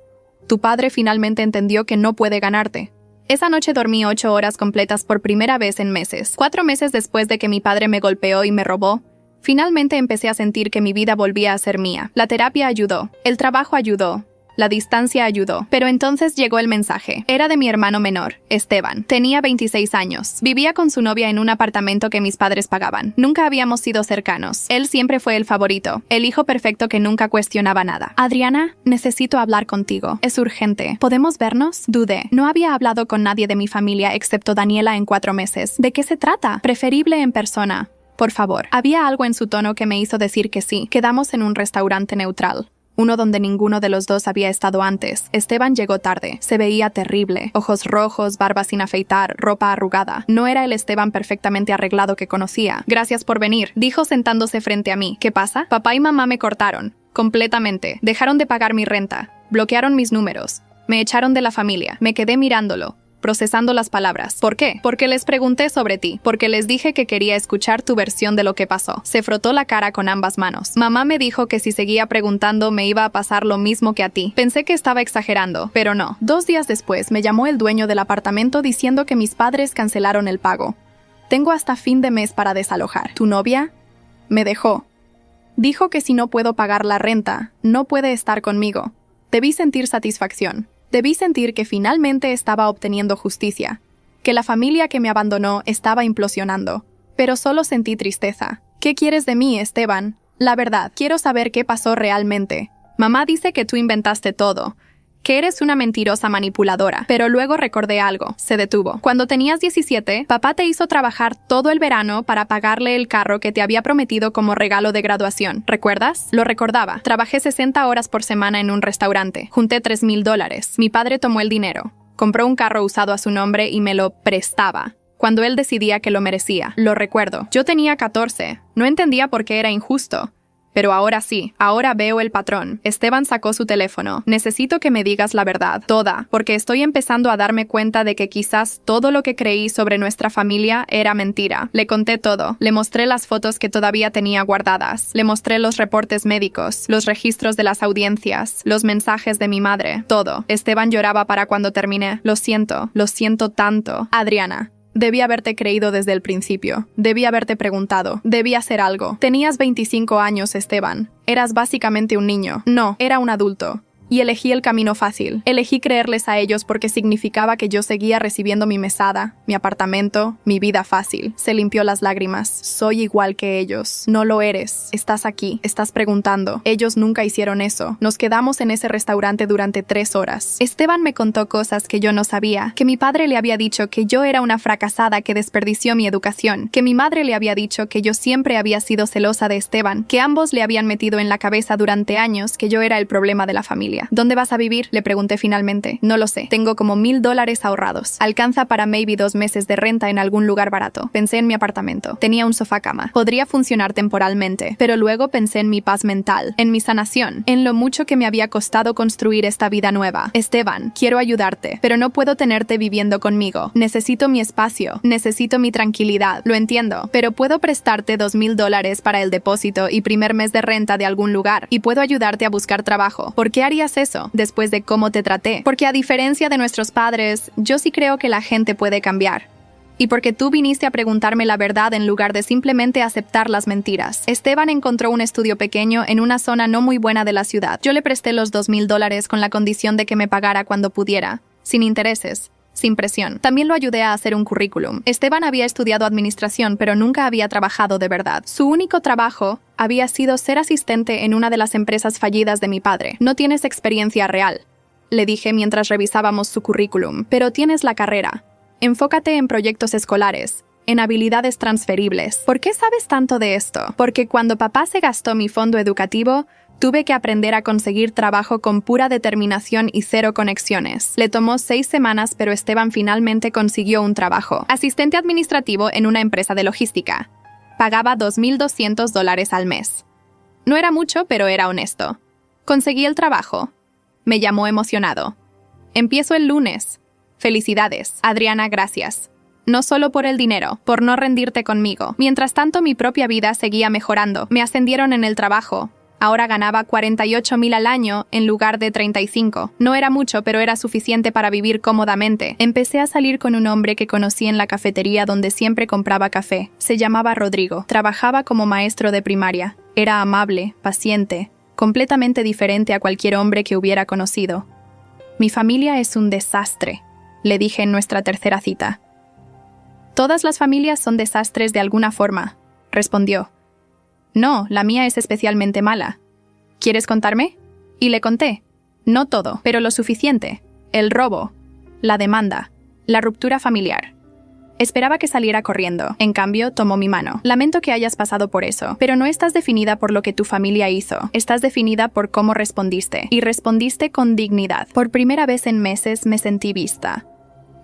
Tu padre finalmente entendió que no puede ganarte. Esa noche dormí 8 horas completas por primera vez en meses. 4 meses después de que mi padre me golpeó y me robó, finalmente empecé a sentir que mi vida volvía a ser mía. La terapia ayudó, el trabajo ayudó, la distancia ayudó. Pero entonces llegó el mensaje. Era de mi hermano menor, Esteban. Tenía 26 años. Vivía con su novia en un apartamento que mis padres pagaban. Nunca habíamos sido cercanos. Él siempre fue el favorito, el hijo perfecto que nunca cuestionaba nada. Adriana, necesito hablar contigo. Es urgente. ¿Podemos vernos? Dudé. No había hablado con nadie de mi familia excepto Daniela en 4 meses. ¿De qué se trata? Preferible en persona. Por favor. Había algo en su tono que me hizo decir que sí. Quedamos en un restaurante neutral. Uno donde ninguno de los dos había estado antes. Esteban llegó tarde. Se veía terrible. Ojos rojos, barba sin afeitar, ropa arrugada. No era el Esteban perfectamente arreglado que conocía. Gracias por venir, dijo sentándose frente a mí. ¿Qué pasa? Papá y mamá me cortaron. Completamente. Dejaron de pagar mi renta. Bloquearon mis números. Me echaron de la familia. Me quedé mirándolo, procesando las palabras. ¿Por qué? Porque les pregunté sobre ti, porque les dije que quería escuchar tu versión de lo que pasó. Se frotó la cara con ambas manos. Mamá me dijo que si seguía preguntando me iba a pasar lo mismo que a ti. Pensé que estaba exagerando, pero no. 2 días después me llamó el dueño del apartamento diciendo que mis padres cancelaron el pago. Tengo hasta fin de mes para desalojar. ¿Tu novia? Me dejó. Dijo que si no puedo pagar la renta, no puede estar conmigo. Debí sentir satisfacción. Debí sentir que finalmente estaba obteniendo justicia, que la familia que me abandonó estaba implosionando. Pero solo sentí tristeza. ¿Qué quieres de mí, Esteban? La verdad, quiero saber qué pasó realmente. Mamá dice que tú inventaste todo, que eres una mentirosa manipuladora. Pero luego recordé algo. Se detuvo. Cuando tenías 17, papá te hizo trabajar todo el verano para pagarle el carro que te había prometido como regalo de graduación. ¿Recuerdas? Lo recordaba. Trabajé 60 horas por semana en un restaurante. Junté $3,000. Mi padre tomó el dinero. Compró un carro usado a su nombre y me lo prestaba cuando él decidía que lo merecía. Lo recuerdo. Yo tenía 14. No entendía por qué era injusto. Pero ahora sí, ahora veo el patrón. Esteban sacó su teléfono. Necesito que me digas la verdad, toda, porque estoy empezando a darme cuenta de que quizás todo lo que creí sobre nuestra familia era mentira. Le conté todo. Le mostré las fotos que todavía tenía guardadas. Le mostré los reportes médicos, los registros de las audiencias, los mensajes de mi madre, todo. Esteban lloraba para cuando terminé. Lo siento tanto. Adriana. Debí haberte creído desde el principio. Debí haberte preguntado. Debí hacer algo. Tenías 25 años, Esteban. Eras básicamente un niño. No, era un adulto. Y elegí el camino fácil. Elegí creerles a ellos porque significaba que yo seguía recibiendo mi mesada, mi apartamento, mi vida fácil. Se limpió las lágrimas. Soy igual que ellos. No lo eres. Estás aquí. Estás preguntando. Ellos nunca hicieron eso. Nos quedamos en ese restaurante durante 3 horas. Esteban me contó cosas que yo no sabía. Que mi padre le había dicho que yo era una fracasada que desperdició mi educación. Que mi madre le había dicho que yo siempre había sido celosa de Esteban. Que ambos le habían metido en la cabeza durante años que yo era el problema de la familia. experiencia. ¿Dónde vas a vivir?, le pregunté finalmente. No lo sé. Tengo como $1000 ahorrados. Alcanza para maybe 2 meses de renta en algún lugar barato. Pensé en mi apartamento. Tenía un sofá cama. Podría funcionar temporalmente, pero luego pensé en mi paz mental, en mi sanación, en lo mucho que me había costado construir esta vida nueva. Esteban, quiero ayudarte, pero no puedo tenerte viviendo conmigo. Necesito mi espacio. Necesito mi tranquilidad. Lo entiendo, pero puedo prestarte $2000 para el depósito y primer mes de renta de algún lugar, y puedo ayudarte a buscar trabajo. ¿Por qué harías eso después de cómo te traté? Porque a diferencia de nuestros padres, yo sí creo que la gente puede cambiar. Y porque tú viniste a preguntarme la verdad en lugar de simplemente aceptar las mentiras. Esteban encontró un estudio pequeño en una zona no muy buena de la ciudad. Yo le presté los $2000 con la condición de que me pagara cuando pudiera, sin intereses, sin presión. También lo ayudé a hacer un currículum. Esteban había estudiado administración, pero nunca había trabajado de verdad. Su único trabajo había sido ser asistente en una de las empresas fallidas de mi padre. No tienes experiencia real, le dije mientras revisábamos su currículum, pero tienes la carrera. Enfócate en proyectos escolares, en habilidades transferibles. ¿Por qué sabes tanto de esto? Porque cuando papá se gastó mi fondo educativo, tuve que aprender a conseguir trabajo con pura determinación y 0 conexiones. Le tomó 6 semanas, pero Esteban finalmente consiguió un trabajo. Asistente administrativo en una empresa de logística. Pagaba $2200 al mes. No era mucho, pero era honesto. Conseguí el trabajo. Me llamó emocionado. Empiezo el lunes. Felicidades, Adriana, gracias. No solo por el dinero, por no rendirte conmigo. Mientras tanto, mi propia vida seguía mejorando. Me ascendieron en el trabajo. Ahora ganaba $48,000 al año en lugar de 35. No era mucho, pero era suficiente para vivir cómodamente. Empecé a salir con un hombre que conocí en la cafetería donde siempre compraba café. Se llamaba Rodrigo. Trabajaba como maestro de primaria. Era amable, paciente, completamente diferente a cualquier hombre que hubiera conocido. Mi familia es un desastre, le dije en nuestra tercera cita. Todas las familias son desastres de alguna forma, respondió. No, la mía es especialmente mala. ¿Quieres contarme? Y le conté. No todo, pero lo suficiente. El robo, la demanda, la ruptura familiar. Esperaba que saliera corriendo. En cambio, tomó mi mano. Lamento que hayas pasado por eso, pero no estás definida por lo que tu familia hizo. Estás definida por cómo respondiste. Y respondiste con dignidad. Por primera vez en meses me sentí vista.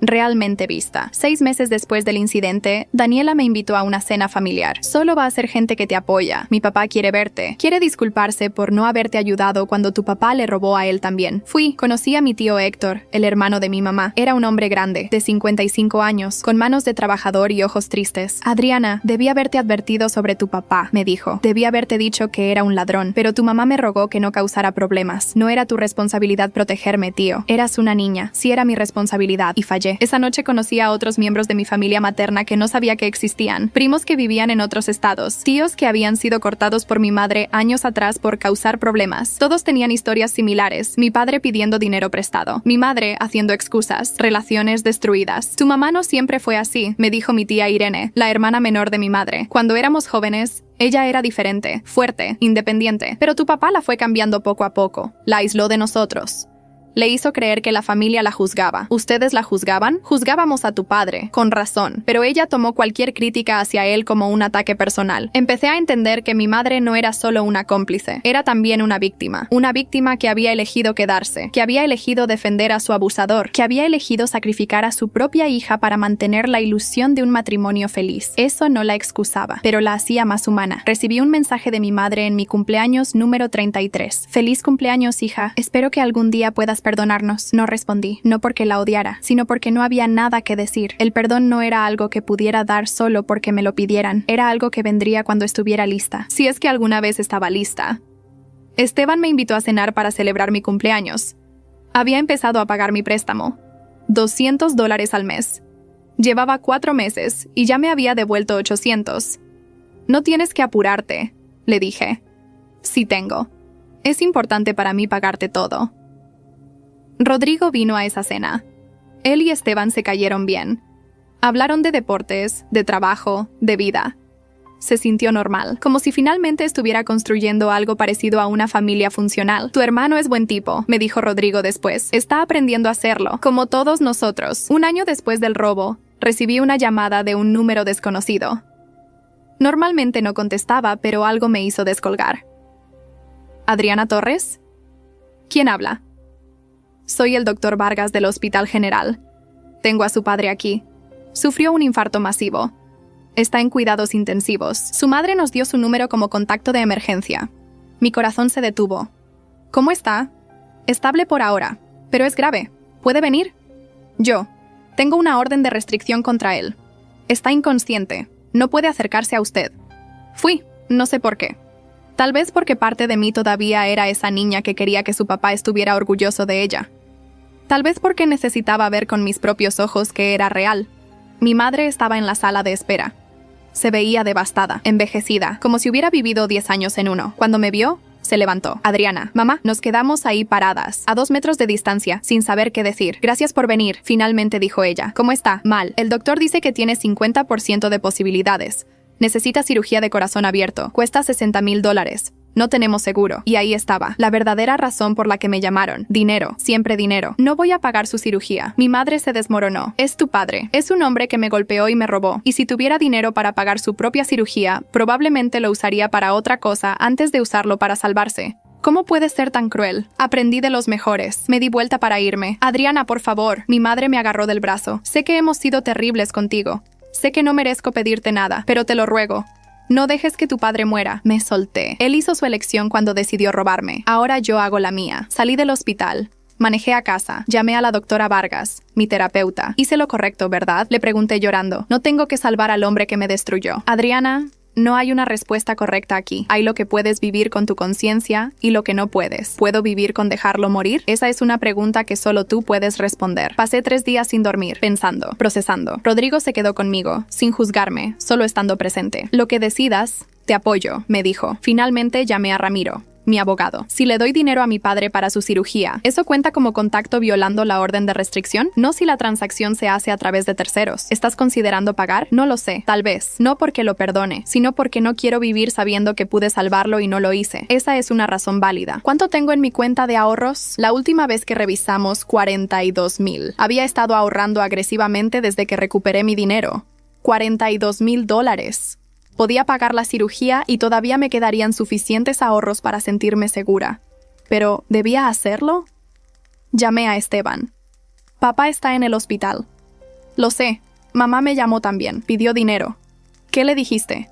Realmente vista. 6 meses después del incidente, Daniela me invitó a una cena familiar. Solo va a ser gente que te apoya. Mi papá quiere verte. Quiere disculparse por no haberte ayudado cuando tu papá le robó a él también. Fui. Conocí a mi tío Héctor, el hermano de mi mamá. Era un hombre grande, de 55 años, con manos de trabajador y ojos tristes. Adriana, debí haberte advertido sobre tu papá, me dijo. Debí haberte dicho que era un ladrón, pero tu mamá me rogó que no causara problemas. No era tu responsabilidad protegerme, tío. Eras una niña. Sí era mi responsabilidad, y fallé. Esa noche conocí a otros miembros de mi familia materna que no sabía que existían, primos que vivían en otros estados, tíos que habían sido cortados por mi madre años atrás por causar problemas. Todos tenían historias similares, mi padre pidiendo dinero prestado, mi madre haciendo excusas, relaciones destruidas. Tu mamá no siempre fue así, me dijo mi tía Irene, la hermana menor de mi madre. Cuando éramos jóvenes, ella era diferente, fuerte, independiente, pero tu papá la fue cambiando poco a poco, la aisló de nosotros. Le hizo creer que la familia la juzgaba. ¿Ustedes la juzgaban? Juzgábamos a tu padre, con razón, pero ella tomó cualquier crítica hacia él como un ataque personal. Empecé a entender que mi madre no era solo una cómplice, era también una víctima que había elegido quedarse, que había elegido defender a su abusador, que había elegido sacrificar a su propia hija para mantener la ilusión de un matrimonio feliz. Eso no la excusaba, pero la hacía más humana. Recibí un mensaje de mi madre en mi cumpleaños número 33. Feliz cumpleaños, hija. Espero que algún día puedas perdonarnos. No respondí, no porque la odiara, sino porque no había nada que decir. El perdón no era algo que pudiera dar solo porque me lo pidieran, era algo que vendría cuando estuviera lista, si es que alguna vez estaba lista. Esteban me invitó a cenar para celebrar mi cumpleaños. Había empezado a pagar mi préstamo, $200 al mes. Llevaba 4 meses y ya me había devuelto 800. No tienes que apurarte, le dije. Sí tengo. Es importante para mí pagarte todo. Rodrigo vino a esa cena. Él y Esteban se cayeron bien. Hablaron de deportes, de trabajo, de vida. Se sintió normal, como si finalmente estuviera construyendo algo parecido a una familia funcional. Tu hermano es buen tipo, me dijo Rodrigo después. Está aprendiendo a hacerlo, como todos nosotros. 1 año después del robo, recibí una llamada de un número desconocido. Normalmente no contestaba, pero algo me hizo descolgar. ¿Adriana Torres? ¿Quién habla? Soy el doctor Vargas del Hospital General. Tengo a su padre aquí. Sufrió un infarto masivo. Está en cuidados intensivos. Su madre nos dio su número como contacto de emergencia. Mi corazón se detuvo. ¿Cómo está? Estable por ahora, pero es grave. ¿Puede venir? Yo. Tengo una orden de restricción contra él. Está inconsciente. No puede acercarse a usted. Fui. No sé por qué. Tal vez porque parte de mí todavía era esa niña que quería que su papá estuviera orgulloso de ella. Tal vez porque necesitaba ver con mis propios ojos que era real. Mi madre estaba en la sala de espera. Se veía devastada, envejecida, como si hubiera vivido 10 años en uno. Cuando me vio, se levantó. Adriana, mamá, nos quedamos ahí paradas, a 2 metros de distancia, sin saber qué decir. Gracias por venir, finalmente dijo ella. ¿Cómo está? Mal. El doctor dice que tiene 50% de posibilidades. Necesita cirugía de corazón abierto. Cuesta $60,000. No tenemos seguro. Y ahí estaba, la verdadera razón por la que me llamaron. Dinero. Siempre dinero. No voy a pagar su cirugía. Mi madre se desmoronó. Es tu padre. Es un hombre que me golpeó y me robó. Y si tuviera dinero para pagar su propia cirugía, probablemente lo usaría para otra cosa antes de usarlo para salvarse. ¿Cómo puedes ser tan cruel? Aprendí de los mejores. Me di vuelta para irme. Adriana, por favor. Mi madre me agarró del brazo. Sé que hemos sido terribles contigo. Sé que no merezco pedirte nada, pero te lo ruego. No dejes que tu padre muera. Me solté. Él hizo su elección cuando decidió robarme. Ahora yo hago la mía. Salí del hospital. Manejé a casa. Llamé a la doctora Vargas, mi terapeuta. Hice lo correcto, ¿verdad? Le pregunté llorando. No tengo que salvar al hombre que me destruyó. Adriana, no hay una respuesta correcta aquí. Hay lo que puedes vivir con tu conciencia y lo que no puedes. ¿Puedo vivir con dejarlo morir? Esa es una pregunta que solo tú puedes responder. Pasé 3 días sin dormir, pensando, procesando. Rodrigo se quedó conmigo, sin juzgarme, solo estando presente. Lo que decidas, te apoyo, me dijo. Finalmente llamé a Ramiro, mi abogado. Si le doy dinero a mi padre para su cirugía, ¿eso cuenta como contacto violando la orden de restricción? No si la transacción se hace a través de terceros. ¿Estás considerando pagar? No lo sé. Tal vez. No porque lo perdone, sino porque no quiero vivir sabiendo que pude salvarlo y no lo hice. Esa es una razón válida. ¿Cuánto tengo en mi cuenta de ahorros? La última vez que revisamos, 42,000. Había estado ahorrando agresivamente desde que recuperé mi dinero. $42,000. Podía pagar la cirugía y todavía me quedarían suficientes ahorros para sentirme segura. ¿Pero debía hacerlo? Llamé a Esteban. Papá está en el hospital. Lo sé. Mamá me llamó también. Pidió dinero. ¿Qué le dijiste?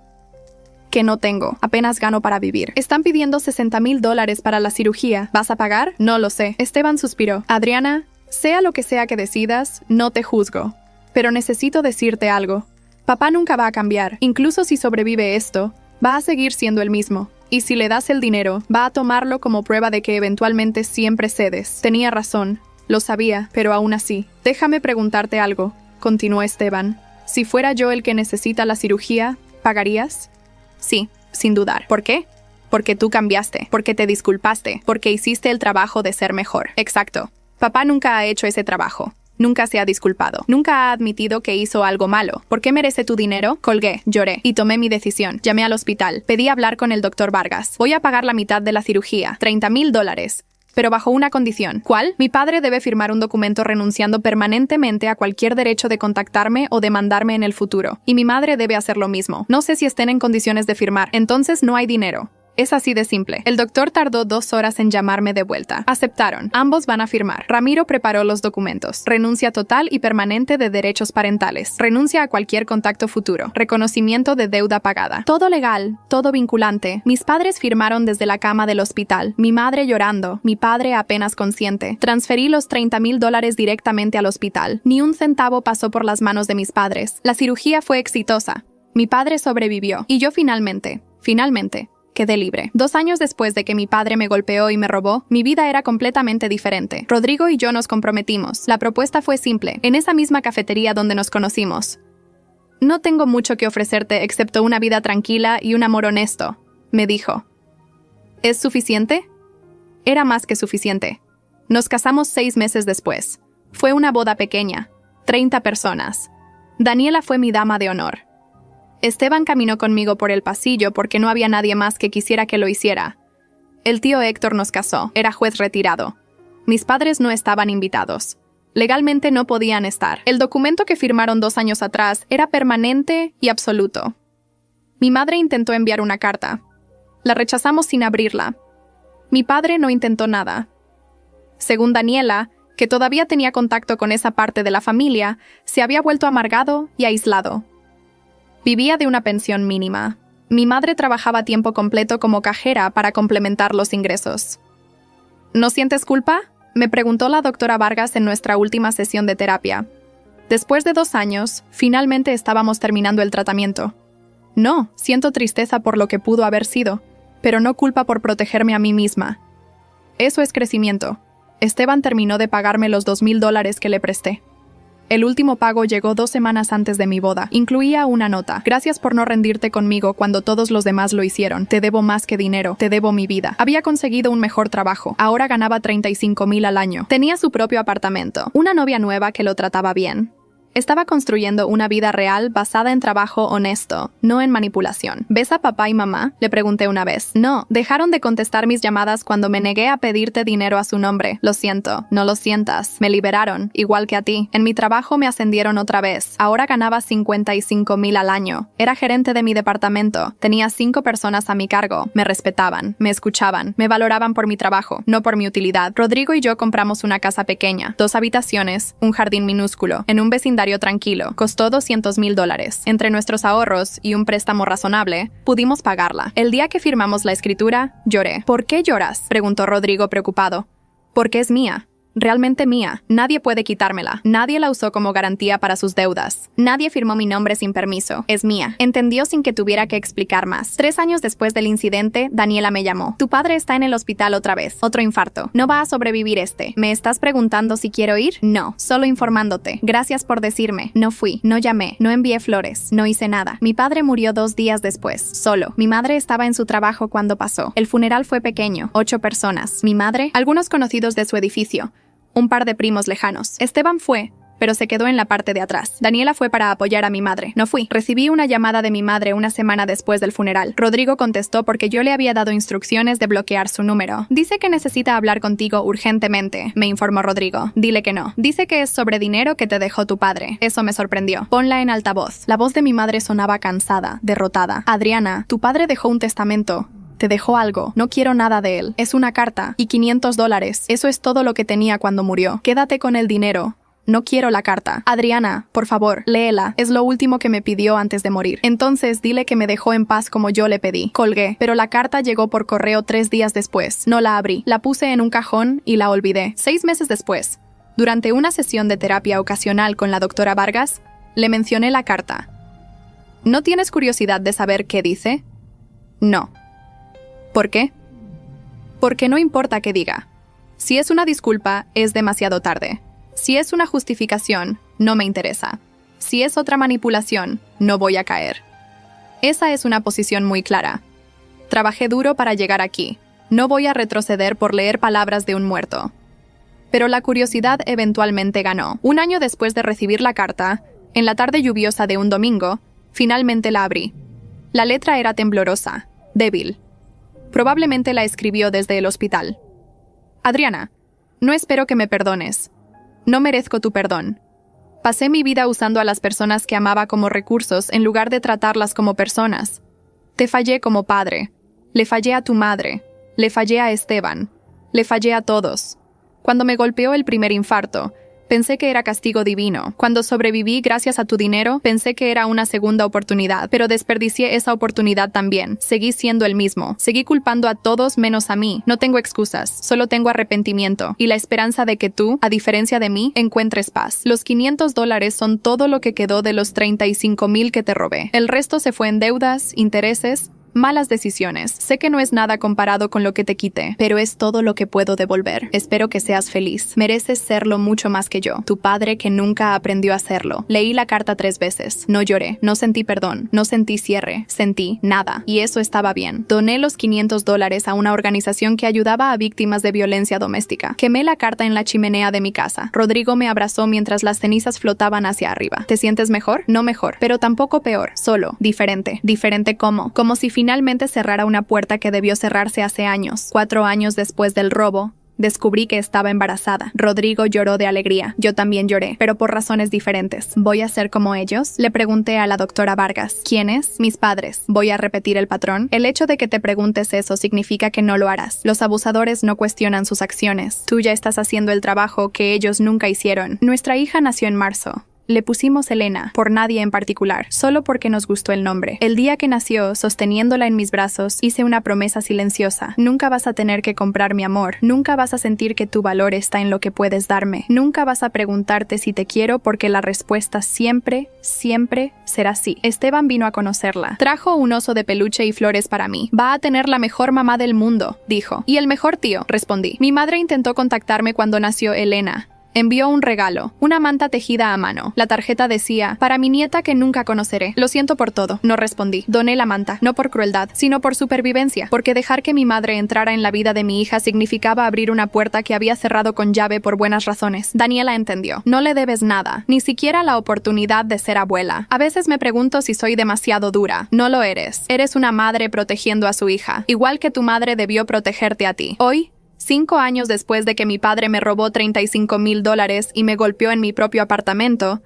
Que no tengo. Apenas gano para vivir. Están pidiendo $60,000 para la cirugía. ¿Vas a pagar? No lo sé. Esteban suspiró. Adriana, sea lo que sea que decidas, no te juzgo. Pero necesito decirte algo. Papá nunca va a cambiar. Incluso si sobrevive esto, va a seguir siendo el mismo. Y si le das el dinero, va a tomarlo como prueba de que eventualmente siempre cedes. Tenía razón. Lo sabía, pero aún así. Déjame preguntarte algo, continuó Esteban. Si fuera yo el que necesita la cirugía, ¿pagarías? Sí, sin dudar. ¿Por qué? Porque tú cambiaste, porque te disculpaste, porque hiciste el trabajo de ser mejor. Exacto. Papá nunca ha hecho ese trabajo. Nunca se ha disculpado. Nunca ha admitido que hizo algo malo. ¿Por qué merece tu dinero? Colgué, lloré y tomé mi decisión. Llamé al hospital. Pedí hablar con el doctor Vargas. Voy a pagar la mitad de la cirugía, $30,000. Pero bajo una condición. ¿Cuál? Mi padre debe firmar un documento renunciando permanentemente a cualquier derecho de contactarme o demandarme en el futuro. Y mi madre debe hacer lo mismo. No sé si estén en condiciones de firmar. Entonces no hay dinero. Es así de simple. El doctor tardó 2 horas en llamarme de vuelta. Aceptaron. Ambos van a firmar. Ramiro preparó los documentos. Renuncia total y permanente de derechos parentales. Renuncia a cualquier contacto futuro. Reconocimiento de deuda pagada. Todo legal, todo vinculante. Mis padres firmaron desde la cama del hospital. Mi madre llorando. Mi padre apenas consciente. Transferí los $30,000 directamente al hospital. Ni un centavo pasó por las manos de mis padres. La cirugía fue exitosa. Mi padre sobrevivió. Y yo finalmente, quedé libre. 2 años después de que mi padre me golpeó y me robó, mi vida era completamente diferente. Rodrigo y yo nos comprometimos. La propuesta fue simple, en esa misma cafetería donde nos conocimos. No tengo mucho que ofrecerte excepto una vida tranquila y un amor honesto, me dijo. ¿Es suficiente? Era más que suficiente. Nos casamos 6 meses después. Fue una boda pequeña, 30 personas. Daniela fue mi dama de honor. Esteban caminó conmigo por el pasillo porque no había nadie más que quisiera que lo hiciera. El tío Héctor nos casó, era juez retirado. Mis padres no estaban invitados. Legalmente no podían estar. El documento que firmaron 2 años atrás era permanente y absoluto. Mi madre intentó enviar una carta. La rechazamos sin abrirla. Mi padre no intentó nada. Según Daniela, que todavía tenía contacto con esa parte de la familia, se había vuelto amargado y aislado. Vivía de una pensión mínima. Mi madre trabajaba a tiempo completo como cajera para complementar los ingresos. ¿No sientes culpa?, me preguntó la doctora Vargas en nuestra última sesión de terapia. Después de 2 años, finalmente estábamos terminando el tratamiento. No, siento tristeza por lo que pudo haber sido, pero no culpa por protegerme a mí misma. Eso es crecimiento. Esteban terminó de pagarme los $2,000 que le presté. El último pago llegó 2 semanas antes de mi boda. Incluía una nota. Gracias por no rendirte conmigo cuando todos los demás lo hicieron. Te debo más que dinero. Te debo mi vida. Había conseguido un mejor trabajo. Ahora ganaba $35,000 al año. Tenía su propio apartamento. Una novia nueva que lo trataba bien. Estaba construyendo una vida real basada en trabajo honesto, no en manipulación. ¿Ves a papá y mamá?, le pregunté una vez. No, dejaron de contestar mis llamadas cuando me negué a pedirte dinero a su nombre. Lo siento, no lo sientas. Me liberaron, igual que a ti. En mi trabajo me ascendieron otra vez. Ahora ganaba $55,000 al año. Era gerente de mi departamento. Tenía 5 personas a mi cargo. Me respetaban, me escuchaban, me valoraban por mi trabajo, no por mi utilidad. Rodrigo y yo compramos una casa pequeña, 2 habitaciones, un jardín minúsculo, en un vecindario tranquilo. Costó $200,000. Entre nuestros ahorros y un préstamo razonable, pudimos pagarla. El día que firmamos la escritura, lloré. ¿Por qué lloras?, preguntó Rodrigo preocupado. Porque es mía. Realmente mía. Nadie puede quitármela. Nadie la usó como garantía para sus deudas. Nadie firmó mi nombre sin permiso. Es mía. Entendió sin que tuviera que explicar más. 3 años después del incidente, Daniela me llamó. Tu padre está en el hospital otra vez. Otro infarto. No va a sobrevivir este. ¿Me estás preguntando si quiero ir? No. Solo informándote. Gracias por decirme. No fui. No llamé. No envié flores. No hice nada. Mi padre murió 2 días después. Solo. Mi madre estaba en su trabajo cuando pasó. El funeral fue pequeño. 8 personas. Mi madre, algunos conocidos de su edificio. Un par de primos lejanos. Esteban fue, pero se quedó en la parte de atrás. Daniela fue para apoyar a mi madre. No fui. Recibí una llamada de mi madre una semana después del funeral. Rodrigo contestó porque yo le había dado instrucciones de bloquear su número. Dice que necesita hablar contigo urgentemente, me informó Rodrigo. Dile que no. Dice que es sobre dinero que te dejó tu padre. Eso me sorprendió. Ponla en altavoz. La voz de mi madre sonaba cansada, derrotada. Adriana, tu padre dejó un testamento. Te dejó algo. No quiero nada de él. Es una carta. Y $500. Eso es todo lo que tenía cuando murió. Quédate con el dinero. No quiero la carta. Adriana, por favor, léela. Es lo último que me pidió antes de morir. Entonces dile que me dejó en paz como yo le pedí. Colgué, pero la carta llegó por correo 3 días después. No la abrí. La puse en un cajón y la olvidé. 6 meses después, durante una sesión de terapia ocasional con la doctora Vargas, le mencioné la carta. ¿No tienes curiosidad de saber qué dice? No. ¿Por qué? Porque no importa qué diga. Si es una disculpa, es demasiado tarde. Si es una justificación, no me interesa. Si es otra manipulación, no voy a caer. Esa es una posición muy clara. Trabajé duro para llegar aquí. No voy a retroceder por leer palabras de un muerto. Pero la curiosidad eventualmente ganó. 1 año después de recibir la carta, en la tarde lluviosa de un domingo, finalmente la abrí. La letra era temblorosa, débil. Probablemente la escribió desde el hospital. Adriana, no espero que me perdones. No merezco tu perdón. Pasé mi vida usando a las personas que amaba como recursos en lugar de tratarlas como personas. Te fallé como padre. Le fallé a tu madre. Le fallé a Esteban. Le fallé a todos. Cuando me golpeó el primer infarto, pensé que era castigo divino. Cuando sobreviví gracias a tu dinero, pensé que era una segunda oportunidad, pero desperdicié esa oportunidad también. Seguí siendo el mismo. Seguí culpando a todos menos a mí. No tengo excusas, solo tengo arrepentimiento y la esperanza de que tú, a diferencia de mí, encuentres paz. Los $500 son todo lo que quedó de los $35,000 que te robé. El resto se fue en deudas, intereses, malas decisiones. Sé que no es nada comparado con lo que te quité, pero es todo lo que puedo devolver. Espero que seas feliz. Mereces serlo mucho más que yo. Tu padre que nunca aprendió a hacerlo. Leí la carta 3 veces. No lloré. No sentí perdón. No sentí cierre. Sentí nada. Y eso estaba bien. Doné los $500 a una organización que ayudaba a víctimas de violencia doméstica. Quemé la carta en la chimenea de mi casa. Rodrigo me abrazó mientras las cenizas flotaban hacia arriba. ¿Te sientes mejor? No mejor, pero tampoco peor. Solo. Diferente. ¿Diferente cómo? Como si finalmente cerrara una puerta que debió cerrarse hace años. 4 años después del robo, Descubrí que estaba embarazada. Rodrigo lloró de alegría. Yo también lloré, pero por razones diferentes. ¿Voy a ser como ellos? Le pregunté a la doctora Vargas. ¿Quiénes? Mis padres. ¿Voy a repetir el patrón? El hecho de que te preguntes eso significa que no lo harás. Los abusadores no cuestionan sus acciones. Tú ya estás haciendo el trabajo que ellos nunca hicieron. Nuestra hija nació en marzo. Le pusimos Elena, por nadie en particular, solo porque nos gustó el nombre. El día que nació, sosteniéndola en mis brazos, hice una promesa silenciosa. Nunca vas a tener que comprar mi amor. Nunca vas a sentir que tu valor está en lo que puedes darme. Nunca vas a preguntarte si te quiero porque la respuesta siempre, siempre será sí. Esteban vino a conocerla. Trajo un oso de peluche y flores para mí. Va a tener la mejor mamá del mundo, dijo. Y el mejor tío, respondí. Mi madre intentó contactarme cuando nació Elena. Envió un regalo, una manta tejida a mano. La tarjeta decía, para mi nieta que nunca conoceré. Lo siento por todo. No respondí. Doné la manta, no por crueldad, sino por supervivencia, porque dejar que mi madre entrara en la vida de mi hija significaba abrir una puerta que había cerrado con llave por buenas razones. Daniela entendió. No le debes nada, ni siquiera la oportunidad de ser abuela. A veces me pregunto si soy demasiado dura. No lo eres. Eres una madre protegiendo a su hija, igual que tu madre debió protegerte a ti. Hoy, 5 años después de que mi padre me robó $35,000 y me golpeó en mi propio apartamento,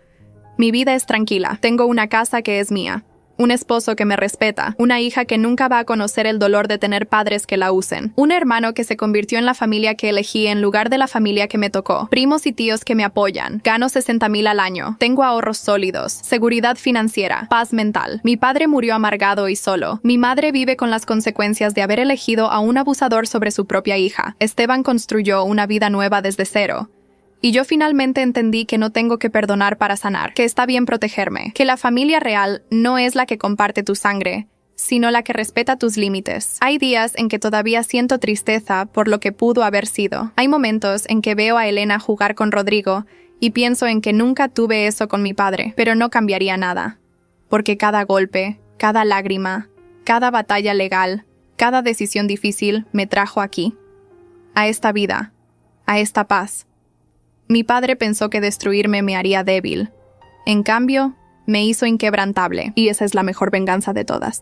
mi vida es tranquila. Tengo una casa que es mía, un esposo que me respeta, una hija que nunca va a conocer el dolor de tener padres que la usen, un hermano que se convirtió en la familia que elegí en lugar de la familia que me tocó, primos y tíos que me apoyan, gano $60,000 al año, tengo ahorros sólidos, seguridad financiera, paz mental. Mi padre murió amargado y solo. Mi madre vive con las consecuencias de haber elegido a un abusador sobre su propia hija. Esteban construyó una vida nueva desde cero. Y yo finalmente entendí que no tengo que perdonar para sanar, que está bien protegerme, que la familia real no es la que comparte tu sangre, sino la que respeta tus límites. Hay días en que todavía siento tristeza por lo que pudo haber sido. Hay momentos en que veo a Elena jugar con Rodrigo y pienso en que nunca tuve eso con mi padre, pero no cambiaría nada. Porque cada golpe, cada lágrima, cada batalla legal, cada decisión difícil me trajo aquí, a esta vida, a esta paz. Mi padre pensó que destruirme me haría débil. En cambio, me hizo inquebrantable, y esa es la mejor venganza de todas.